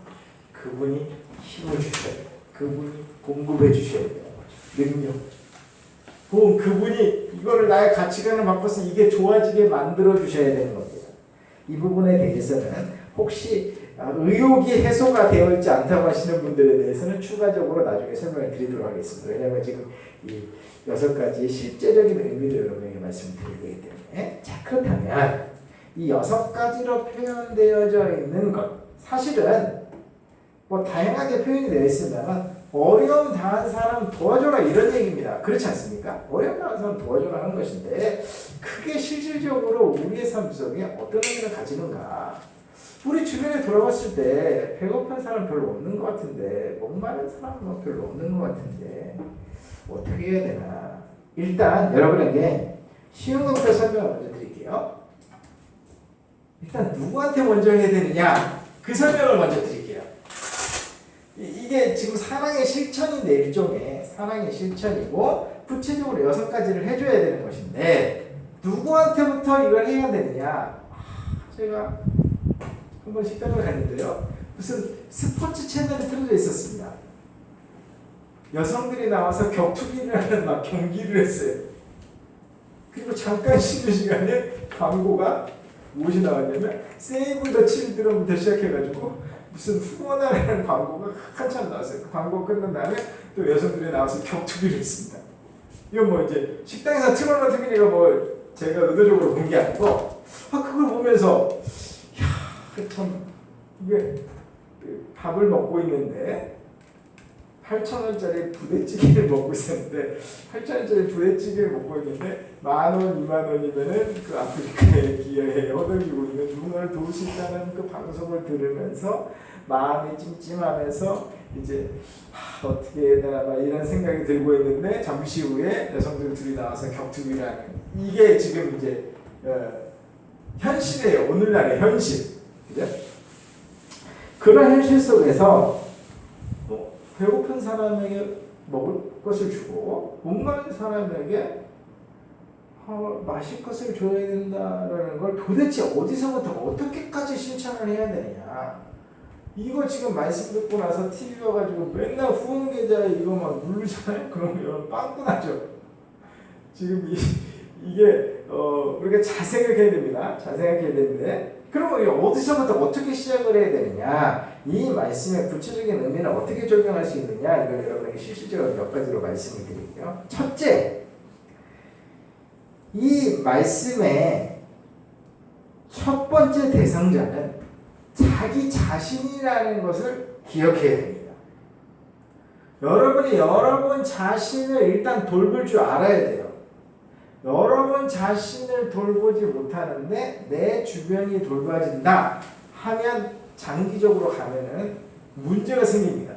그분이 힘을 주셔야 돼요. 그분이 공급해 주셔야 돼요. 능력. 그분이 이거를 나의 가치관을 바꿔서 이게 좋아지게 만들어 주셔야 되는 겁니다. 이 부분에 대해서는 혹시 의혹이 해소가 되어 있지 않다고 하시는 분들에 대해서는 추가적으로 나중에 설명을 드리도록 하겠습니다. 왜냐하면 지금 이 6가지의 실제적인 의미를 여러분에게 말씀드리기 때문에. 자, 그렇다면 이 6가지로 표현되어져 있는 것, 사실은 뭐 다양하게 표현이 되어 있습니다만 어려움 당한 사람 도와줘라 이런 얘기입니다. 그렇지 않습니까? 어려움 당한 사람 도와줘라 하는 것인데 그게 실질적으로 우리의 삶 속에 어떤 의미를 가지는가? 우리 주변에 돌아봤을 때 배고픈 사람 별로 없는 것 같은데, 목마른 사람은 별로 없는 것 같은데 어떻게 해야 되나? 일단 여러분에게 쉬운 것부터 설명을 먼저 드릴게요. 일단 누구한테 먼저 해야 되느냐? 그 설명을 먼저 드릴게요. 이게 지금 사랑의 실천인데, 일종의 사랑의 실천이고 구체적으로 6가지를 해줘야 되는 것인데 누구한테부터 이걸 해야 되느냐? 제가 한번 식당을 갔는데요. 무슨 스포츠 채널이 틀어져 있었습니다. 여성들이 나와서 격투기를 하는 막 경기를 했어요. 그리고 잠깐 쉬는 시간에 광고가 무엇이 나왔냐면 세이브 더 칠드런부터 시작해가지고 무슨 후원하라는 광고가 한참 나왔어요. 그 광고 끝난 다음에 또 여성들이 나와서 격투기를 했습니다. 이건 뭐 이제 식당에서 틀어놓은 특기니까 뭐 제가 의도적으로 본 게 아니고 그걸 보면서 참 이게 밥을 먹고 있는데 8,000원짜리 부대찌개를 먹고 있었는데 8,000원짜리 부대찌개를 먹고 있는데 10,000원, 20,000원이면은 그 아프리카에 기여해 허덕이고 있는 누군가를 도울 수 있다는 그 방송을 들으면서 마음이 찜찜하면서 이제 어떻게 해야 되나 막 이런 생각이 들고 있는데 잠시 후에 여성들 둘이 나와서 격투기를 하는, 이게 지금 이제 현실이에요. 오늘날의 현실. 그죠? 그런 현실 속에서 배고픈 사람에게 먹을 것을 주고 목마른 사람에게 마실 것을 줘야 된다라는 걸 도대체 어디서부터 어떻게까지 실천을 해야 되느냐. 이거 지금 말씀 듣고 나서 TV 와가지고 맨날 후원 계좌 이거 막 누르잖아요. 그러면 빵꾸 나죠. 지금 이게 우리가 잘 생각해야 됩니다. 잘 생각해야 되는데, 그러면 어디서부터 어떻게 시작을 해야 되느냐, 이 말씀의 구체적인 의미는 어떻게 적용할 수 있느냐, 이걸 여러분에게 실질적으로 몇 가지로 말씀을 드릴게요. 첫째, 이 말씀의 첫 번째 대상자는 자기 자신이라는 것을 기억해야 됩니다. 여러분이 여러분 자신을 일단 돌볼 줄 알아야 돼요. 여러분 자신을 돌보지 못하는데 내 주변이 돌봐진다 하면 장기적으로 가면은 문제가 생깁니다.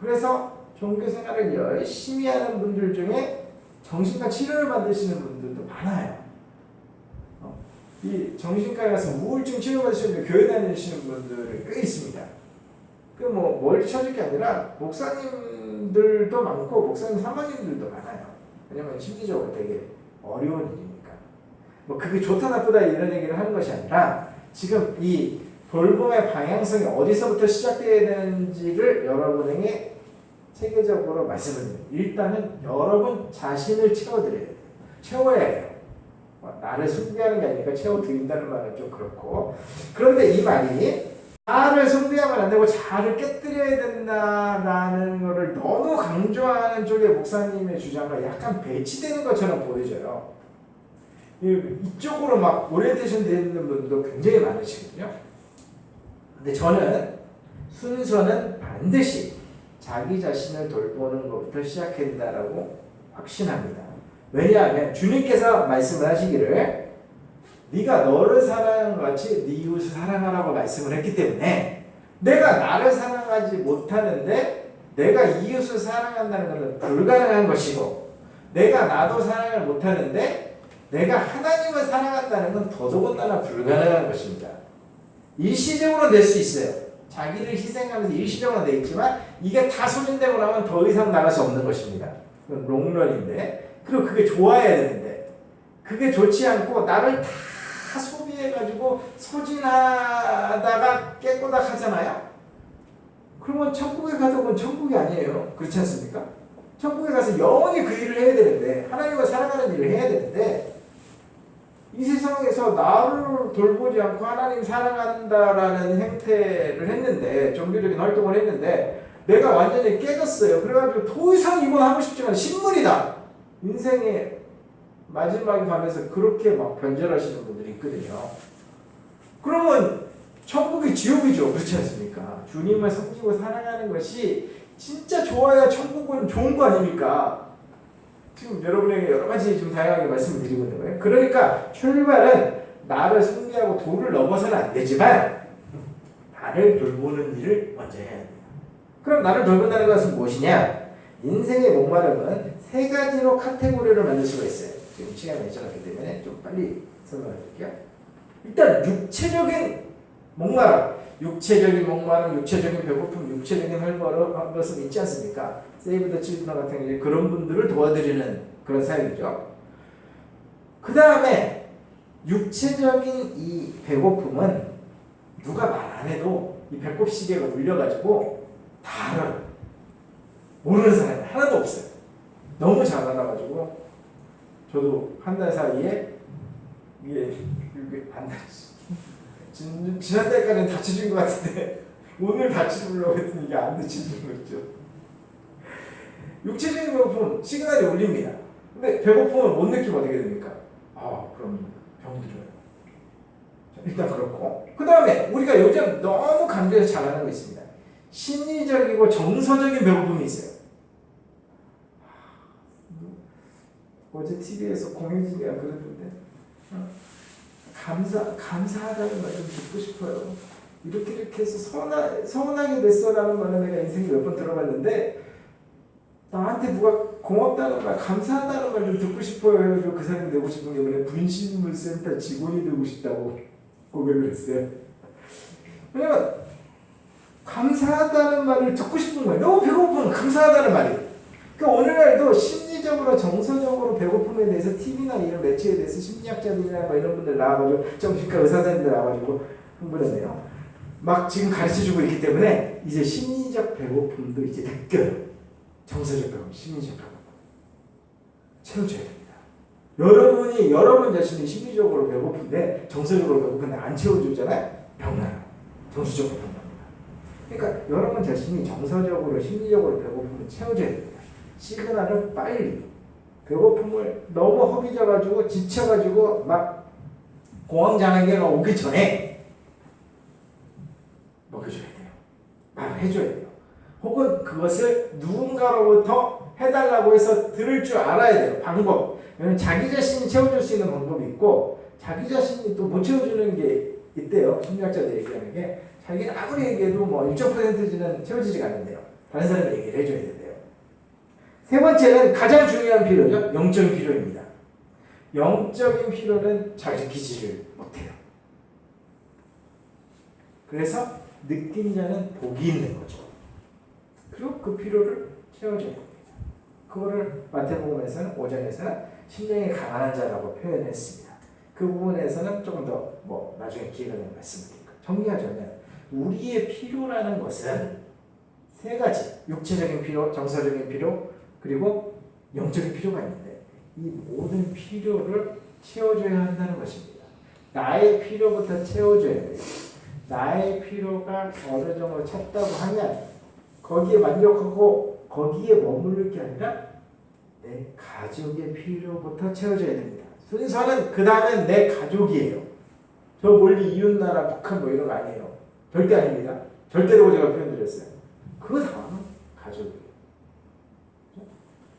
그래서 종교생활을 열심히 하는 분들 중에 정신과 치료를 받으시는 분들도 많아요. 이 정신과에 가서 우울증 치료받으시는 분들, 교회 다니시는 분들이 꽤 있습니다. 그 뭐 멀리 쳐질 게 아니라 목사님들도 많고 목사님 사모님들도 많아요. 왜냐면 심리적으로 되게 어려운 일이니까. 뭐 그게 좋다 나쁘다 이런 얘기를 하는 것이 아니라 지금 이 돌봄의 방향성이 어디서부터 시작되어야 되는지를 여러분에게 체계적으로 말씀을 드립니다. 일단은 여러분 자신을 채워드려야 돼요. 채워야 해요. 나를 숭배하는 게 아니니까 채워드린다는 말은 좀 그렇고, 그런데 이 말이 자아를 숭배하면 안 되고 자아를 깨뜨려야 된다라는 것을 너무 강조하는 쪽의 목사님의 주장과 약간 배치되는 것처럼 보여져요. 이쪽으로 막 오리엔테이션 되는 분들도 굉장히 많으시거든요. 근데 저는 순서는 반드시 자기 자신을 돌보는 것부터 시작해야 된다라고 확신합니다. 왜냐하면 주님께서 말씀을 하시기를 네가 너를 사랑하는 것 같이 네 이웃을 사랑하라고 말씀을 했기 때문에, 내가 나를 사랑하지 못하는데 내가 이웃을 사랑한다는 것은 불가능한 것이고, 내가 나도 사랑을 못하는데 내가 하나님을 사랑한다는 건 더더군다나 불가능한 것입니다. 일시적으로 될 수 있어요. 자기를 희생하면서 일시적으로 돼 있지만 이게 다 소진되고 나면 더 이상 나갈 수 없는 것입니다. 그건 롱런인데, 그리고 그게 좋아야 되는데 그게 좋지 않고 나를 다 소비해가지고 소진하다가 깨꼬닥 하잖아요. 그러면 천국에 가도 그건 천국이 아니에요. 그렇지 않습니까? 천국에 가서 영원히 그 일을 해야 되는데, 하나님을 사랑하는 일을 해야 되는데, 이 세상에서 나를 돌보지 않고 하나님 사랑한다라는 행태를 했는데, 종교적인 활동을 했는데 내가 완전히 깨졌어요. 그래가지고 더 이상 이건 하고 싶지만 신물이다. 인생의 마지막에 가면서 그렇게 막 변절하시는 분들이 있거든요. 그러면 천국이 지옥이죠. 그렇지 않습니까? 주님을 섬기고 살아가는 것이 진짜 좋아야 천국은 좋은 거 아닙니까? 지금 여러분에게 여러 가지 좀 다양하게 말씀을 드리고 있는 거예요. 그러니까 출발은 나를 숭배하고 도를 넘어서는 안 되지만 나를 돌보는 일을 먼저 해야 합니다. 그럼 나를 돌본다는 것은 무엇이냐? 인생의 목마름은 세 가지로 카테고리를 만들 수가 있어요. 지금 시간이 일정하기 때문에 좀 빨리 설명해 드릴게요. 일단 육체적인 목마름, 육체적인 목마름, 육체적인 배고픔, 육체적인 헐거름 것은 있지 않습니까? 세이브 더 칠드런 같은 경우에 그런 분들을 도와드리는 그런 사역이죠. 그 다음에 육체적인 이 배고픔은 누가 말 안 해도 이 배꼽 시계가 울려가지고 다 알아요. 모르는 사람이 하나도 없어요. 너무 잘 알아가지고 저도 한 달 사이에 이게 안 다치. 지난달까지는 다쳐진 것 같은데 오늘 다치려고 했더니 이게 안 다치는 거죠. 육체적인 배고픔 시그널이 울립니다. 근데 배고픔을 못 느끼면 어떻게 됩니까? 그럼 병이 들어요. 일단 그렇고 그 다음에 우리가 요즘 너무 강조해서 잘하는 거 있습니다. 심리적이고 정서적인 배고픔이 있어요. 어제 TV에서 공효진이가 그랬는데 감사하다는 말 좀 듣고 싶어요. 이렇게 해서 서운하게 됐어라는 말은 내가 인생에 몇 번 들어봤는데 나한테 누가 고맙다는 말, 감사하다는 말 좀 듣고 싶어요 해가지고 그 사람이 되고 싶은 게 뭐냐, 분신물센터 직원이 되고 싶다고 고백을 했어요. 왜냐면 감사하다는 말을 듣고 싶은 거예요. 너무 배고프면 감사하다는 말이에요. 그러니까 오늘날도 심리적으로 정서적으로 배고픔에 대해서 TV나 이런 매체에 대해서 심리학자들이나 뭐 이런 분들 나와가지고 정신과 의사선생님들 나와가지고 흥분했네요. 막 지금 가르쳐주고 있기 때문에 이제 심리적 배고픔도 이제 느껴요. 정서적 배고픔, 심리적 배고픔 채워줘야 됩니다. 여러분이 여러분 자신이 심리적으로 배고픈데 정서적으로 배고픈데 안 채워주잖아요. 병나요. 정서적으로 병납니다. 그러니까 여러분 자신이 정서적으로 심리적으로 배고픔을 채워줘야 됩니다. 시그널을 빨리 배고픔을 너무 허기져가지고 지쳐가지고 막 공황장애가 오기 전에 먹여줘야 돼요. 말해줘야 돼요. 혹은 그것을 누군가로부터 해달라고 해서 들을 줄 알아야 돼요. 방법. 왜냐면 자기 자신이 채워줄 수 있는 방법이 있고 자기 자신이 또 못 채워주는 게 있대요. 심리학자들이 얘기하는 게 자기는 아무리 얘기해도 뭐 1.5%는 채워지지가 않는데요. 다른 사람이 얘기를 해줘야 된대요. 세 번째는 가장 중요한 필요죠. 영적인 필요입니다. 영적인 필요는 잘 느끼지를 못해요. 그래서 느낀 자는 복이 있는 거죠. 그리고 그 필요를 채워줘야 됩니다. 그거를 마태복음에서는 5장에서는 심령이 가난한 자라고 표현했습니다. 그 부분에서는 조금 더 나중에 기회가 되면 말씀드릴게요. 정리하자면 우리의 필요라는 것은 세 가지, 육체적인 필요, 정서적인 필요, 그리고 영적인 필요가 있는데 이 모든 필요를 채워줘야 한다는 것입니다. 나의 필요부터 채워줘야 돼요. 나의 필요가 어느 정도 찼다고 하면 거기에 만족하고 거기에 머무를 게 아니라 내 가족의 필요부터 채워줘야 됩니다. 순서는 그 다음엔 내 가족이에요. 저 멀리 이웃나라 북한 뭐 이런 거 아니에요. 절대 아닙니다. 절대로 제가 표현드렸어요. 그 다음은 가족이에요.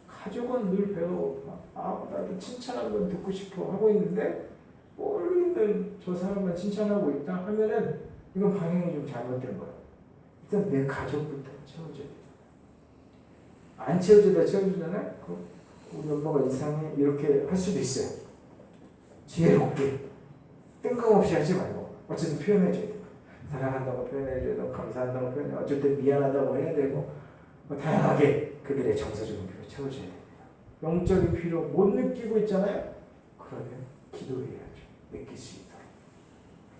가족은 늘 배워오고 나도 칭찬하는 건 듣고 싶어 하고 있는데 멀리 있는 저 사람만 칭찬하고 있다 하면은 이건 방향이 좀 잘못된 거예요. 일단 내 가족부터 채워줘야 돼요. 안 채워주다 채워주잖아요? 우리 엄마가 이상해 이렇게 할 수도 있어요. 지혜롭게 뜬금없이 하지 말고 어쨌든 표현해줘야 돼요. 사랑한다고 표현해줘야 되고 감사한다고 표현해야 되고 어쩔 때 미안하다고 해야 되고 다양하게 그들의 정서적인 필요 채워줘야 됩니다. 영적인 필요 못 느끼고 있잖아요? 그러면 기도해야죠. 느낄 수 있도록.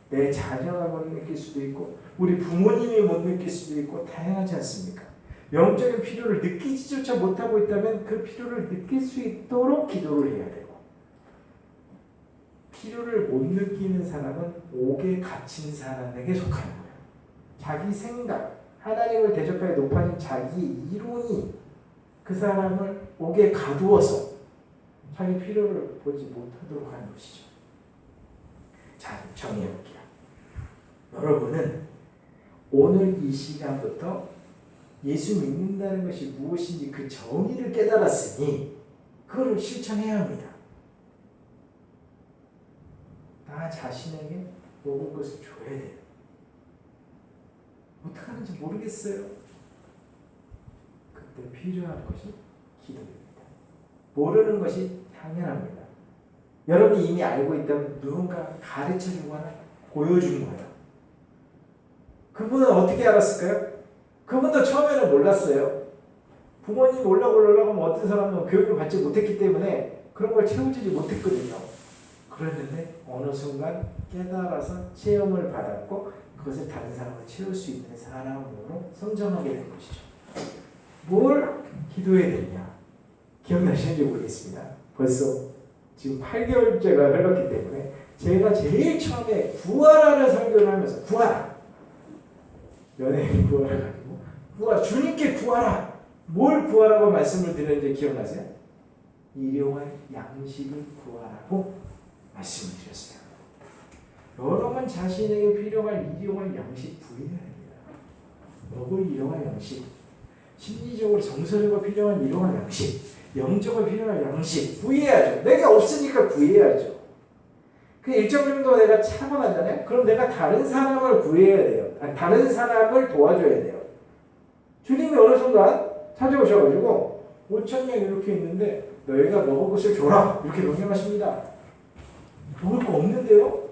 내 자녀가 못 느낄 수도 있고 우리 부모님이 못 느낄 수도 있고 다양하지 않습니까? 영적인 필요를 느끼지조차 못하고 있다면 그 필요를 느낄 수 있도록 기도를 해야 되고 필요를 못 느끼는 사람은 옥에 갇힌 사람에게 속하는 거예요. 자기 생각, 하나님을 대적하여 높아진 자기 이론이 그 사람을 옥에 가두어서 자기 필요를 보지 못하도록 하는 것이죠. 자, 정리해 볼게요. 여러분은 오늘 이 시간부터 예수 믿는다는 것이 무엇인지 그 정의를 깨달았으니 그걸 실천해야 합니다. 나 자신에게 먹을 것을 줘야 돼요. 어떻게 하는지 모르겠어요. 그때 필요한 것이 기도입니다. 모르는 것이 당연합니다. 여러분이 이미 알고 있다면 누군가 가르쳐주고 하나 보여준 거예요. 그분은 어떻게 알았을까요? 그분도 처음에는 몰랐어요. 부모님이 올라고 하면 어떤 사람은 교육을 받지 못했기 때문에 그런 걸 채워주지 못했거든요. 그랬는데 어느 순간 깨달아서 체험을 받았고 그것을 다른 사람을 채울 수 있는 사람으로 성장하게 된 것이죠. 뭘 기도해야 되냐? 기억나시는지 모르겠습니다. 벌써 지금 8개월째가 흘렀기 때문에 제가 제일 처음에 구하라는 설교를 하면서 구하라! 연예인 구하라 가지고 구하라! 주님께 구하라! 뭘 구하라고 말씀을 드렸는지 기억나세요? 일용할 양식을 구하라고 말씀을 드렸어요. 여러분 자신에게 필요한 일용할 양식 구해야 됩니다. 먹을 일용할 양식, 심리적으로 정서적으로 필요한 일용할 양식, 영적으로 필요한 양식 구해야죠. 내가 없으니까 구해야죠. 그 일정 정도 내가 차분하잖아요. 그럼 내가 다른 사람을 구해야 돼요. 아니, 다른 사람을 도와줘야 돼요. 주님이 어느 순간 찾아오셔가지고 5,000명 이렇게 있는데 너희가 먹을 것을 줘라 이렇게 명령하십니다. 먹을 거 없는데요?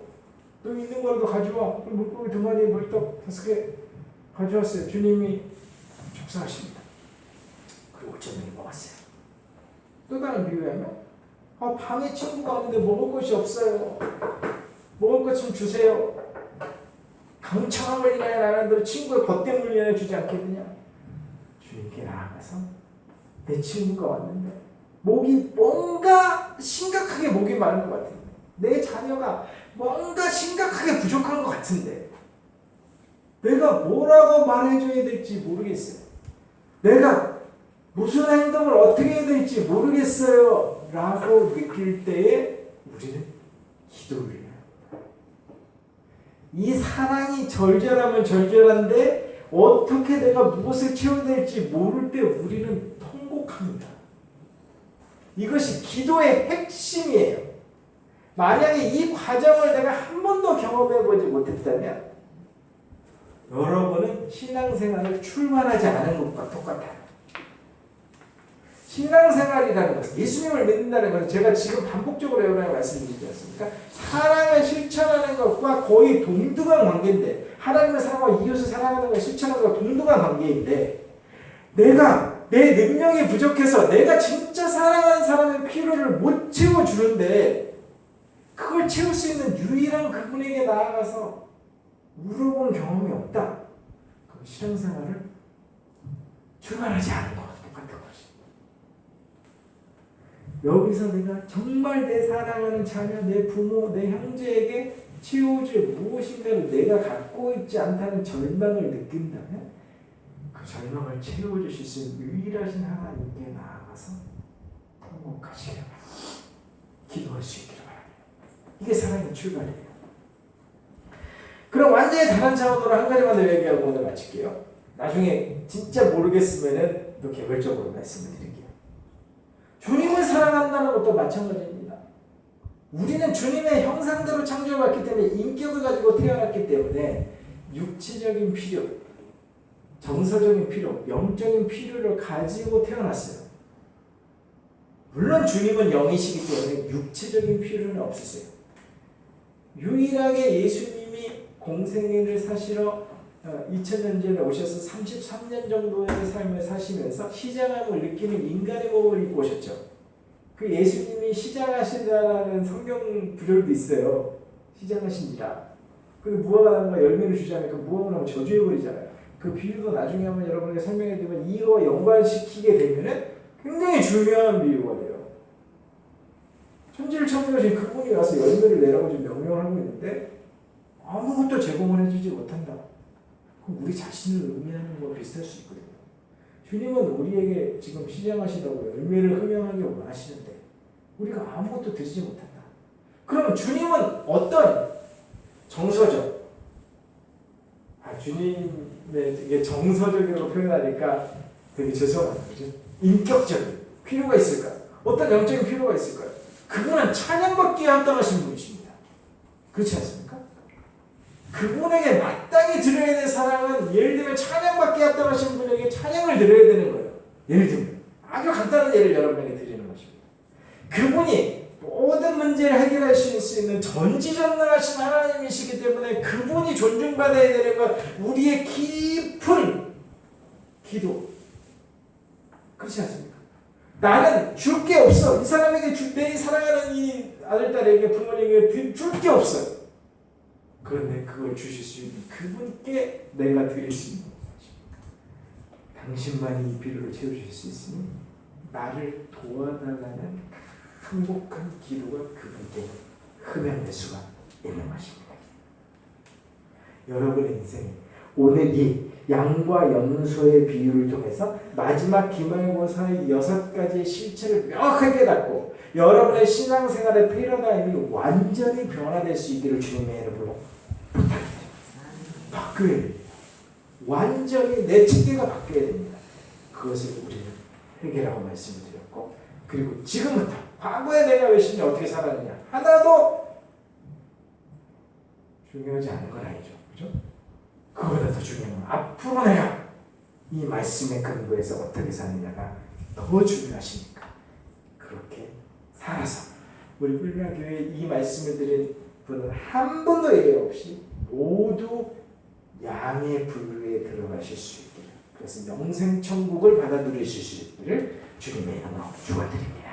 너 있는 거라도 가져와. 물고기 2마리, 물떡 5개 가져왔어요. 주님이 축사하십니다. 그리고 5,000명이 먹었어요. 또 다른 비유하면 밤에 친구가 왔는데 먹을 것이 없어요. 먹을 것 좀 주세요. 강청함을 인하여 나라는 친구의 벗된 물건을 주지 않겠느냐? 주님께 나아가서 내 친구가 왔는데 목이 뭔가 심각하게 목이 마른 것 같은데 내 자녀가 뭔가 심각하게 부족한 것 같은데 내가 뭐라고 말해줘야 될지 모르겠어요. 내가 무슨 행동을 어떻게 해야 될지 모르겠어요 라고 느낄 때에 우리는 기도를 해요. 이 사랑이 절절하면 절절한데 어떻게 내가 무엇을 채워야 될지 모를 때 우리는 통곡합니다. 이것이 기도의 핵심이에요. 만약에 이 과정을 내가 한 번도 경험해보지 못했다면 여러분은 신앙생활을 출발하지 않은 것과 똑같아요. 신앙생활이라는 것은 예수님을 믿는다는 것은 제가 지금 반복적으로 여러분에게 말씀드리지 않습니까? 사랑을 실천하는 것과 거의 동등한 관계인데 하나님을 사랑하고 이웃을 사랑하는 걸 실천하는 것과 동등한 관계인데 내가 내 능력이 부족해서 내가 진짜 사랑하는 사람의 필요를 못 채워주는데 그걸 채울 수 있는 유일한 그분에게 나아가서 물어본 경험이 없다. 그럼 신앙생활을 출발하지 않은 것 똑같은 것입니다. 여기서 내가 정말 내 사랑하는 자녀, 내 부모, 내 형제에게 채워줄 무엇인가를 내가 갖고 있지 않다는 절망을 느낀다면 그 절망을 채워주실 수 있는 유일하신 하나님께 나아가서 통곡하시길 기도할 수 있기를 바랍니다. 이게 사랑의 출발이에요. 그럼 완전히 다른 차원으로 한 가지만 더 얘기하고 오늘 마칠게요. 나중에 진짜 모르겠으면 또 개별적으로 말씀을 드릴게요. 주님을 사랑한다는 것도 마찬가지입니다. 우리는 주님의 형상대로 창조받기 때문에 인격을 가지고 태어났기 때문에 육체적인 필요, 정서적인 필요, 영적인 필요를 가지고 태어났어요. 물론 주님은 영이시기 때문에 육체적인 필요는 없으세요. 유일하게 예수님이 공생애를 사시러 2000년 전에 오셔서 33년 정도의 삶을 사시면서 시장함을 느끼는 인간의 몸을 입고 오셨죠. 그 예수님이 시장하신다라는 성경 구절도 있어요. 시장하신지라. 근데 무화과 나무가 열매를 주지 않으면 그 무화과 나무 저주해버리잖아요. 그 비유도 나중에 한번 여러분에게 설명해 드리면 이거 연관시키게 되면은 굉장히 중요한 비유가 돼요. 천지를 창조하신 그분이 와서 열매를 내라고 지금 명령을 하고 있는데 아무것도 제공을 해주지 못한다. 그럼 우리 자신을 의미하는 거와 비슷할 수 있거든요. 주님은 우리에게 지금 시장하시다고 열매를 흠양하게 원하시는데 우리가 아무것도 드리지 못한다. 그럼 주님은 어떤 정서적, 주님의 이게 정서적으로 표현하니까 되게 죄송합니다. 그죠? 인격적인 필요가 있을까? 어떤 영적인 필요가 있을까요? 그분은 찬양받기에 합당하신 분이십니다. 그렇지 않습니까? 그분에게 마땅히 드려야 될 사랑은 예를 들면 찬양받기에 합당하신 분에게 찬양을 드려야 되는 거예요. 예를 들면 아주 간단한 예를 여러분에게 드리는 것입니다. 그분이 모든 문제를 해결하실 수 있는 전지전능하신 하나님이시기 때문에 그분이 존중받아야 되는 건 우리의 깊은 기도. 그렇지 않습니까? 나는 줄 게 없어. 이 사람에게 내 사랑하는 이 아들, 딸에게, 부모님에게 줄 게 없어요. 그런데 그걸 주실 수 있는 그분께 내가 드릴 수 있는 것입니다. 당신만이 이 필요를 채워주실 수 있으니 나를 도와달라는 행복한 기도가 그분께 흠양될 수가 있는 것입니다. 여러분의 인생이 오늘 이 양과 염소의 비유를 통해서 마지막 기말고사의 6가지의 실체를 명확하게 깨닫고 여러분의 신앙생활의 패러다임이 완전히 변화될 수 있기를 주님의 이름으로 부탁드립니다. 바뀌어야 됩니다. 완전히 내 층계가 바뀌어야 됩니다. 그것을 우리는 해결하고 말씀을 드렸고, 그리고 지금부터 과거에 내가 열심히 어떻게 살았느냐 하나도 중요하지 않은 건 아니죠. 그죠? 그거보다 더 중요한 건 앞으로 내가 이 말씀의 근거에서 어떻게 사느냐가 더 중요하시니까 그렇게 살아서 우리 훌륭한 교회에 이 말씀을 드린 분은 한 번도 예외 없이 모두 양의 분류에 들어가실 수 있기를, 그래서 영생천국을 받아 누리실 수 있기를 주님의 이름으로 축원드립니다.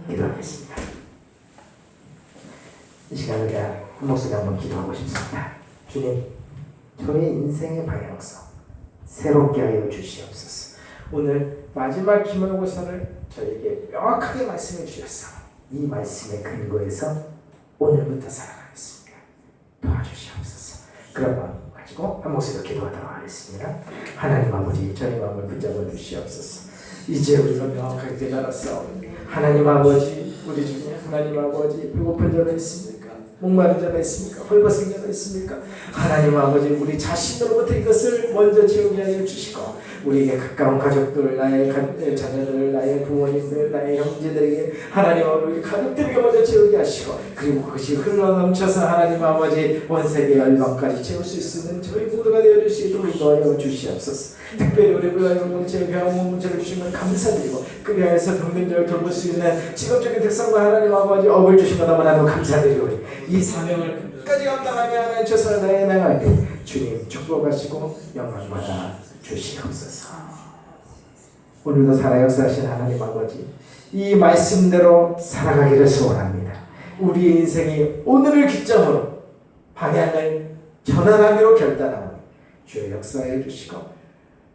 기도하겠습니다. 이 시간에 우리가 한 목소리 한번 기도하고 싶습니다. 주님, 저의 인생의 방향성 새롭게 하여 주시옵소서. 오늘 마지막 기말고사를 저에게 명확하게 말씀해 주셨어. 이 말씀의 근거에서 오늘부터 살아가겠습니다. 도와주시옵소서. 그런 마음 가지고 한 목소리로 기도하도록 하겠습니다. 하나님 아버지, 저희 마음을 붙잡아 주시옵소서. 이제 우리가 명확하게 깨달았사오니 하나님 아버지, 우리 중에 하나님 아버지 배고픈 자가 있습니까? 목마른 자가 있습니까? 헐벗은 자가 있습니까? 하나님 아버지, 우리 자신으로부터 이것을 먼저 채우게 하여 주시고 우리에게 가까운 가족들, 나의 자녀들, 나의 부모님들, 나의 형제들에게 하나님 아버지 가족들에게 먼저 채우게 하시고, 그리고 그것이 흘러넘쳐서 하나님 아버지 온 세계 열방까지 채울 수 있는 저희 모두가 되어줄 수 있도록 인도하여 주시옵소서. 특별히 우리 부활공동체 병원문제를 주시면 감사드리고 그 위하여서 병든자를 돌볼 수 있는 직업적인 특성과 하나님 아버지 업을 주신 것 너무나도 감사드리오니 이 사명을 끝까지 감당하며 하나님 최선을 다해 나갈 때 주님 축복하시고 영광받아 주시옵소서. 오늘도 살아 역사하신 하나님 아버지, 이 말씀대로 살아가기를 소원합니다. 우리의 인생이 오늘을 기점으로 방향을 전환하기로 결단하오니 주의 역사해 주시고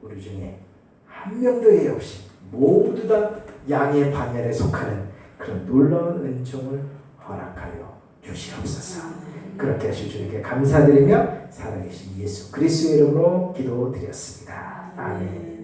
우리 중에 한 명도 예외 없이 모두 다 양의 반열에 속하는 그런 놀라운 은총을 허락하여 주시옵소서. 그렇게 하실 주님께 감사드리며 살아계신 예수 그리스도의 이름으로 기도드렸습니다. 아멘.